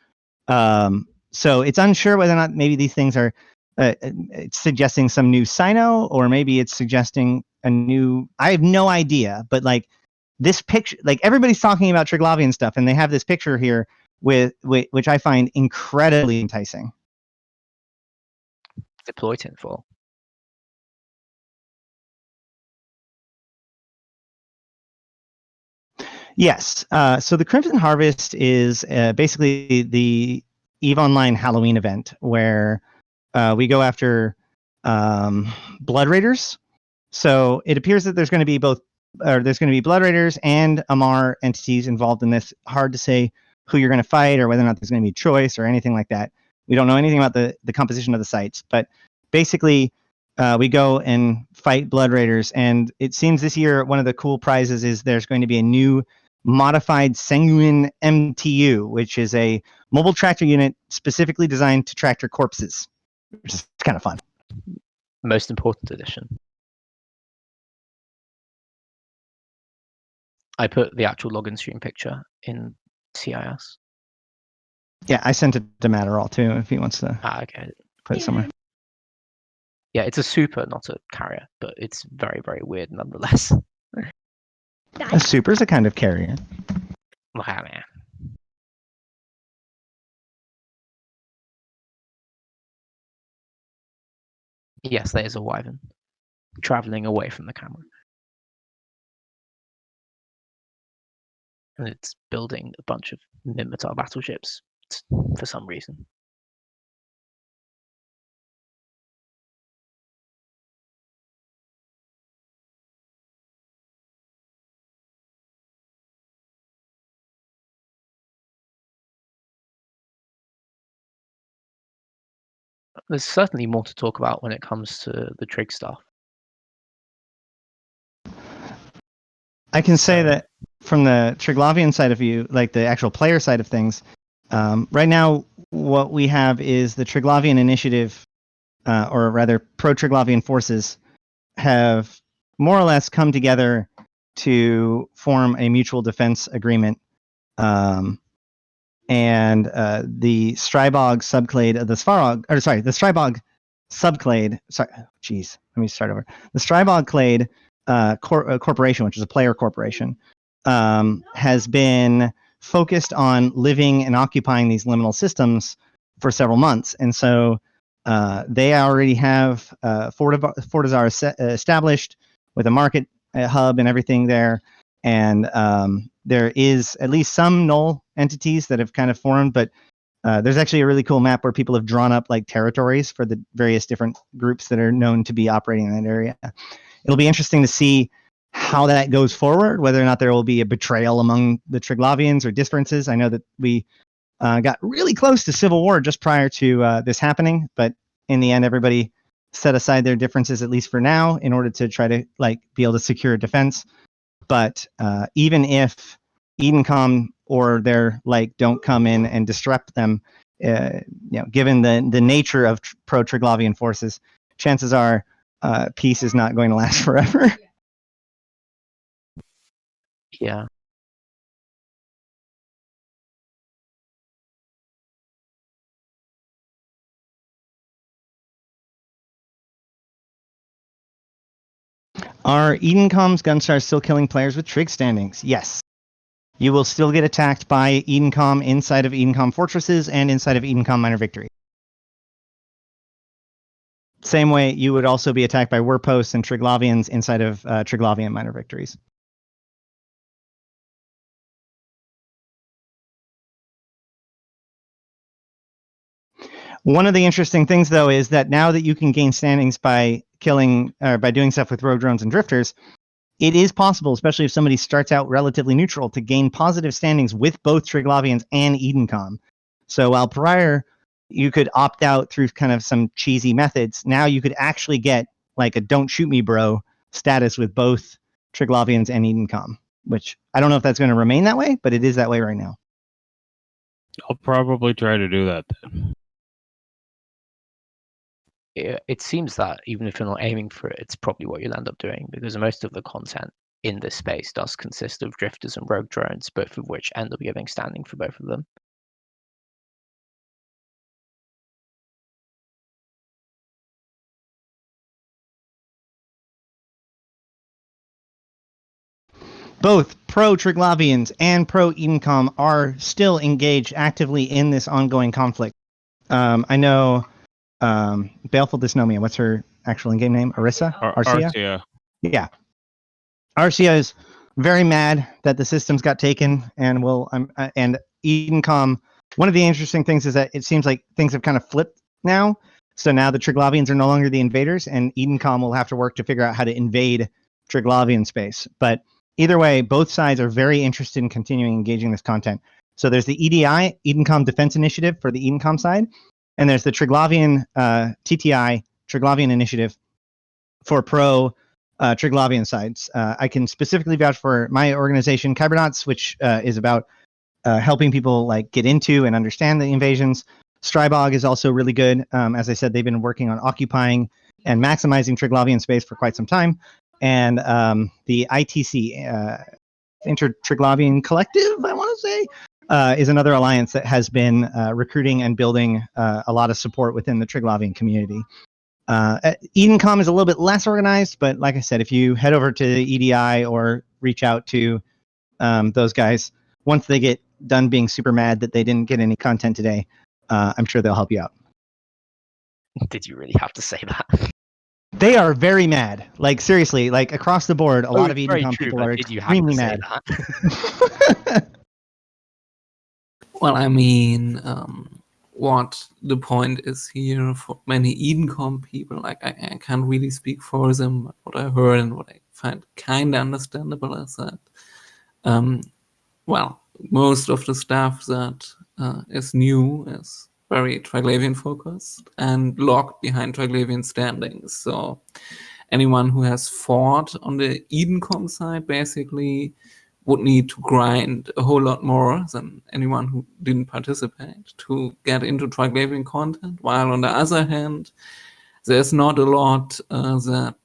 So it's unsure whether or not maybe these things are it's suggesting some new Cyno, or maybe it's suggesting a new, I have no idea, but like this picture, like everybody's talking about Triglavian stuff, and they have this picture here with which I find incredibly enticing. Deploy tinfoil. Yes. So the Crimson Harvest is basically the EVE Online Halloween event where we go after Blood Raiders. So it appears that there's going to be both there's going to be Blood Raiders and Amar entities involved in this. Hard to say who you're going to fight or whether or not there's going to be choice or anything like that. We don't know anything about the composition of the sites, but basically we go and fight Blood Raiders, and it seems this year one of the cool prizes is there's going to be a new modified Sanguine MTU, which is a mobile tractor unit specifically designed to tractor corpses, which is kind of fun. Most important edition. I put the actual login stream picture in CIS. Yeah, I sent it to Matterall too if he wants to Okay. put it somewhere. Yeah, it's a super, not a carrier, but it's very, very weird nonetheless. A super's a kind of carrier. Wow, man. Yes, that is a wyvern traveling away from the camera. And it's building a bunch of Minmatar battleships for some reason. There's certainly more to talk about when it comes to the trig stuff. I can say that from the Triglavian side of view, like the actual player side of things, right now what we have is the Triglavian initiative, or rather pro-Triglavian forces, have more or less come together to form a mutual defense agreement. And the Strybog subclade of the Svarog, or sorry, the Strybog subclade, sorry, geez, let me start over. The Strybog clade corporation, which is a player corporation, has been focused on living and occupying these liminal systems for several months. And so they already have Fortizar established with a market hub and everything there. And there is at least some null entities that have kind of formed, but there's actually a really cool map where people have drawn up like territories for the various different groups that are known to be operating in that area. It'll be interesting to see how that goes forward, whether or not there will be a betrayal among the Triglavians or differences. I know that we got really close to civil war just prior to this happening, but in the end, everybody set aside their differences, at least for now, in order to try to like be able to secure a defense. But even if EDENCOM or their like don't come in and disrupt them, given the nature of pro-Triglavian forces, chances are peace is not going to last forever. Yeah. Are EDENCOM's Gunstars still killing players with trig standings? Yes. You will still get attacked by EDENCOM inside of EDENCOM fortresses and inside of EDENCOM minor victory. Same way you would also be attacked by Werposts and Triglavians inside of Triglavian minor victories. One of the interesting things, though, is that now that you can gain standings by killing or by doing stuff with rogue drones and drifters, it is possible, especially if somebody starts out relatively neutral, to gain positive standings with both Triglavians and EDENCOM. So while prior you could opt out through kind of some cheesy methods, now you could actually get like a "don't shoot me, bro" status with both Triglavians and EDENCOM, which I don't know if that's going to remain that way, but it is that way right now. I'll probably try to do that then. It seems that even if you're not aiming for it, it's probably what you'll end up doing, because most of the content in this space does consist of drifters and rogue drones, both of which end up giving standing for both of them. Both pro-Triglavians and pro-EDENCOM are still engaged actively in this ongoing conflict. I know Baleful Dysnomia, what's her actual in-game name? Arcia? Arcia. Yeah. Arcia is very mad that the systems got taken, and and EDENCOM. One of the interesting things is that it seems like things have kind of flipped now. So now the Triglavians are no longer the invaders, and EDENCOM will have to work to figure out how to invade Triglavian space. But either way, both sides are very interested in continuing engaging this content. So there's the EDI, EDENCOM Defense Initiative for the EDENCOM side, and there's the Triglavian TTI, Triglavian Initiative for pro Triglavian sides. I can specifically vouch for my organization, Kybernauts, which is about helping people like get into and understand the invasions. Strybog is also really good. As I said, they've been working on occupying and maximizing Triglavian space for quite some time. And the ITC, Inter-Triglavian Collective, I want to say, is another alliance that has been recruiting and building a lot of support within the Triglavian community. EDENCOM is a little bit less organized, but like I said, if you head over to EDI or reach out to those guys, once they get done being super mad that they didn't get any content today, I'm sure they'll help you out. Did you really have to say that? They are very mad. Like, seriously, like across the board, a lot of EDENCOM people are extremely mad. Well, I mean, what the point is here for many EDENCOM people, like I can't really speak for them, but what I heard and what I find kind of understandable is that, well, most of the stuff that is new is very Triglavian focused and locked behind Triglavian standings. So anyone who has fought on the EDENCOM side basically would need to grind a whole lot more than anyone who didn't participate to get into Triglavian content, while on the other hand, there's not a lot that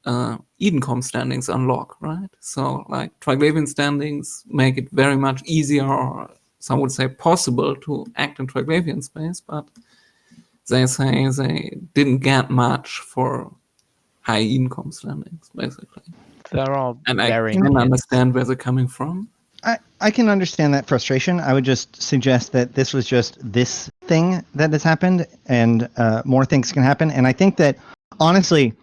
EDENCOM standings unlock, right? So like Triglavian standings make it very much easier, or some would say possible, to act in Triglavian space, but they say they didn't get much for high EDENCOM standings, basically. There are and I can understand where they're coming from. I can understand that frustration. I would just suggest that this was just this thing that has happened, and more things can happen. And I think that, honestly,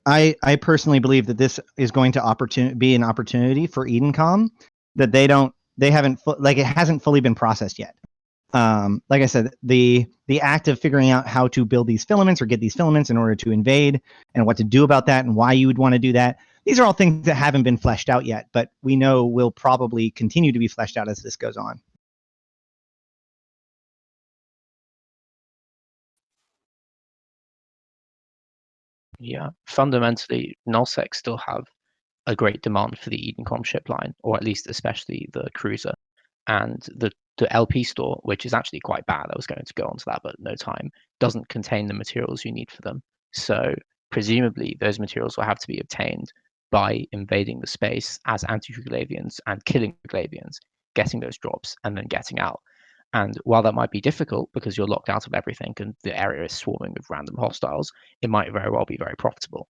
I personally believe that this is going to be an opportunity for EDENCOM that it hasn't fully been processed yet. Like I said, the act of figuring out how to build these filaments or get these filaments in order to invade, and what to do about that and why you would want to do that. These are all things that haven't been fleshed out yet, but we know will probably continue to be fleshed out as this goes on. Yeah, fundamentally, nullsec still have a great demand for the EDENCOM ship line, or at least especially the cruiser. And the LP store, which is actually quite bad, I was going to go onto that, but no time, doesn't contain the materials you need for them. So presumably those materials will have to be obtained by invading the space as anti-Triglavians and killing Triglavians, getting those drops, and then getting out. And while that might be difficult because you're locked out of everything and the area is swarming with random hostiles, it might very well be very profitable.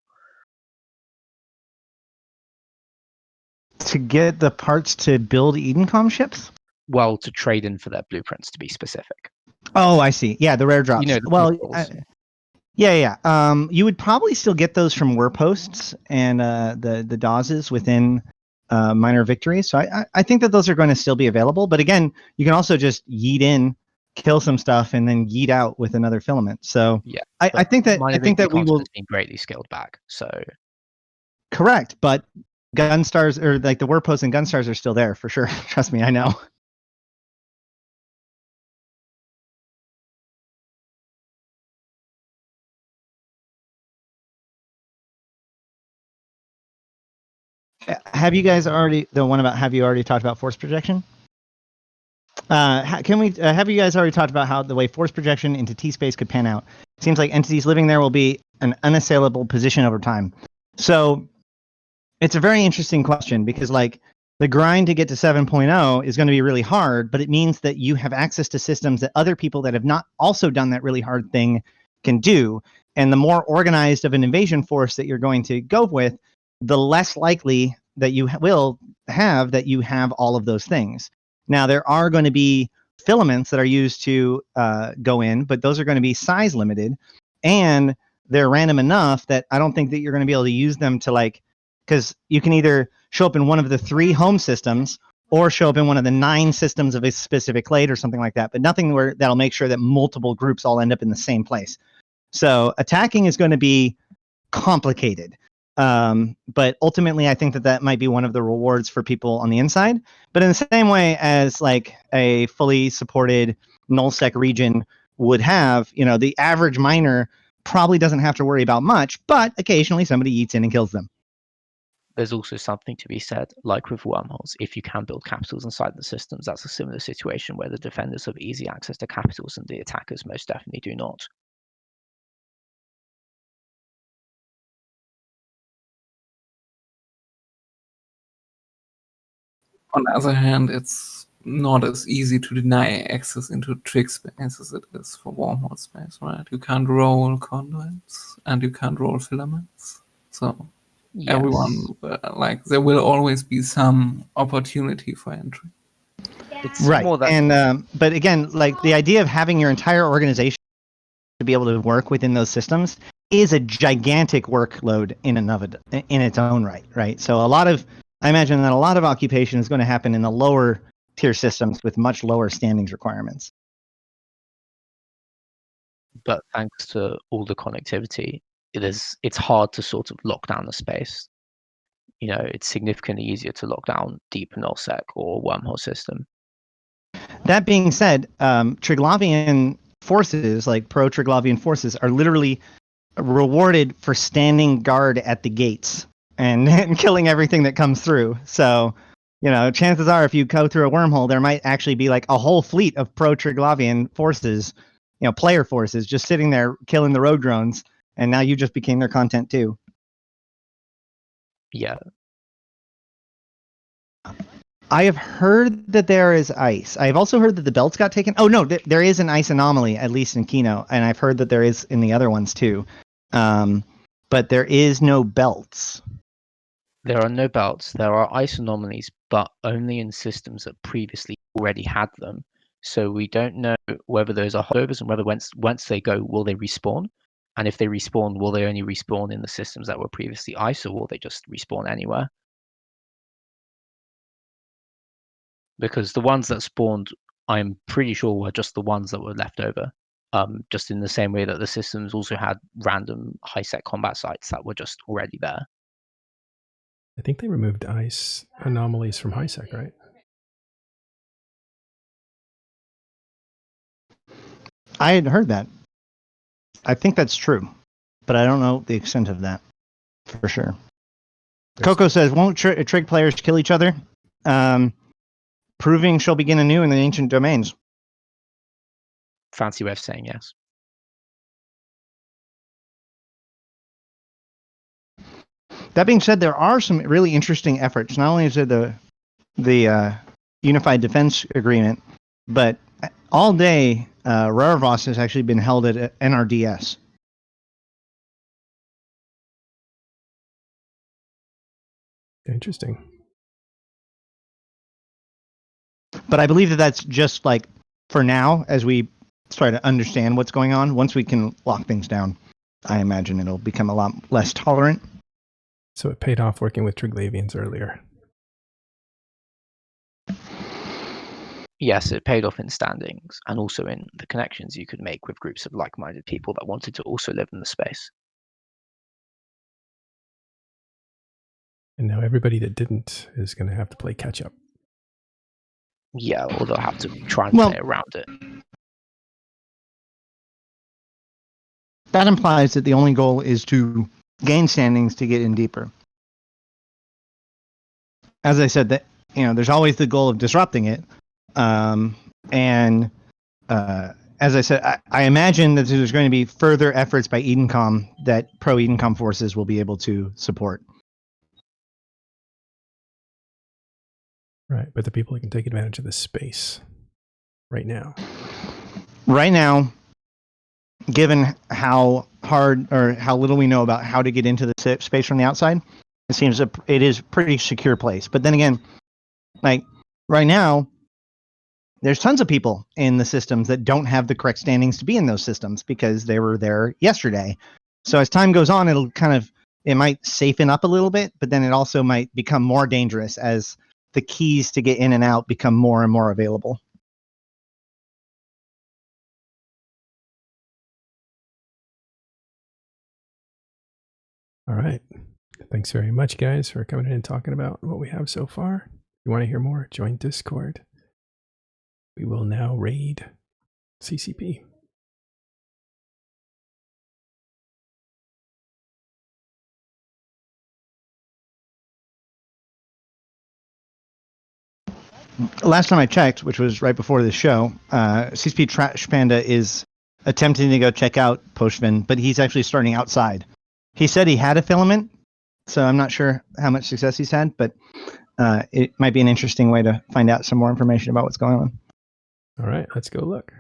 To get the parts to build EDENCOM ships? Well, to trade in for their blueprints, to be specific. Oh, I see. Yeah, the rare drops. You know, yeah. You would probably still get those from Warposts and the DAWs within minor victories. So I think that those are going to still be available. But again, you can also just yeet in, kill some stuff, and then yeet out with another filament. So yeah, I think that we will be greatly scaled back. So correct, but Gunstars, or like the Warposts and Gunstars, are still there for sure. Trust me, I know. Have you guys already have you already talked about force projection? Have you guys already talked about how the way force projection into T-space could pan out? Seems like entities living there will be an unassailable position over time. So it's a very interesting question, because like the grind to get to 7.0 is going to be really hard, but it means that you have access to systems that other people that have not also done that really hard thing can do. And the more organized of an invasion force that you're going to go with, the less likely that you will have that you have all of those things. Now, there are going to be filaments that are used to go in, but those are going to be size limited, and they're random enough that I don't think that you're going to be able to use them to because you can either show up in one of the 3 home systems or show up in one of the 9 systems of a specific clade or something like that, but nothing that'll make sure that multiple groups all end up in the same place. So attacking is going to be complicated. But ultimately, I think that might be one of the rewards for people on the inside. But in the same way as like a fully supported nullsec region would have, the average miner probably doesn't have to worry about much, but occasionally somebody eats in and kills them. There's also something to be said, like with wormholes, if you can build capitals inside the systems, that's a similar situation where the defenders have easy access to capitals and the attackers most definitely do not. On the other hand, it's not as easy to deny access into trig space as it is for wormhole space, right? You can't roll conduits and you can't roll filaments. So Yes. everyone, there will always be some opportunity for entry. It's Right. more that And but again, like the idea of having your entire organization to be able to work within those systems is a gigantic workload in its own right? So I imagine that a lot of occupation is going to happen in the lower tier systems with much lower standings requirements. but thanks to all the connectivity, it's hard to sort of lock down the space. It's significantly easier to lock down deep nullsec or wormhole system. That being said, Triglavian forces, like pro Triglavian forces, are literally rewarded for standing guard at the gates and killing everything that comes through. So, chances are if you go through a wormhole, there might actually be like a whole fleet of pro Triglavian forces, player forces just sitting there killing the road drones, and now you just became their content too. Yeah. I have heard that there is ice. I've also heard that the belts got taken. Oh no, there is an ice anomaly, at least in Kino, and I've heard that there is in the other ones too. But there is no belts. There are no belts. There are ice anomalies, but only in systems that previously already had them. So we don't know whether those are holdovers and whether once they go, will they respawn? And if they respawn, will they only respawn in the systems that were previously ice, or will they just respawn anywhere? Because the ones that spawned, I'm pretty sure were just the ones that were left over. Just in the same way that the systems also had random high-sec combat sites that were just already there. I think they removed ice anomalies from HiSec, right? I had heard that. I think that's true, but I don't know the extent of that for sure. Coco says, won't trig players kill each other? Proving shall begin anew in the ancient domains. Fancy way of saying yes. That being said, there are some really interesting efforts. Not only is there the Unified Defense Agreement, but all day, Rarvos has actually been held at NRDS. Interesting. But I believe that that's just like for now, as we try to understand what's going on. Once we can lock things down, I imagine it'll become a lot less tolerant. So it paid off working with Triglavians earlier. Yes, it paid off in standings and also in the connections you could make with groups of like-minded people that wanted to also live in the space. And now everybody that didn't is going to have to play catch up. Yeah, or they'll have to try and play around it. That implies that the only goal is to gain standings to get in deeper. As I said, that there's always the goal of disrupting it, and as I said, I imagine that there's going to be further efforts by EDENCOM that pro EDENCOM forces will be able to support. Right, but the people who can take advantage of this space right now. Right now, given how hard or how little we know about how to get into the space from the outside, it seems it is a pretty secure place. But then again, like right now, there's tons of people in the systems that don't have the correct standings to be in those systems because they were there yesterday. So as time goes on, it might safen up a little bit, but then it also might become more dangerous as the keys to get in and out become more and more available. All right. Thanks very much, guys, for coming in and talking about what we have so far. If you want to hear more, join Discord. We will now raid CCP. Last time I checked, which was right before the show, CCP Trash Panda is attempting to go check out Poshvin, but he's actually starting outside. He said he had a filament, so I'm not sure how much success he's had, but it might be an interesting way to find out some more information about what's going on. All right, let's go look.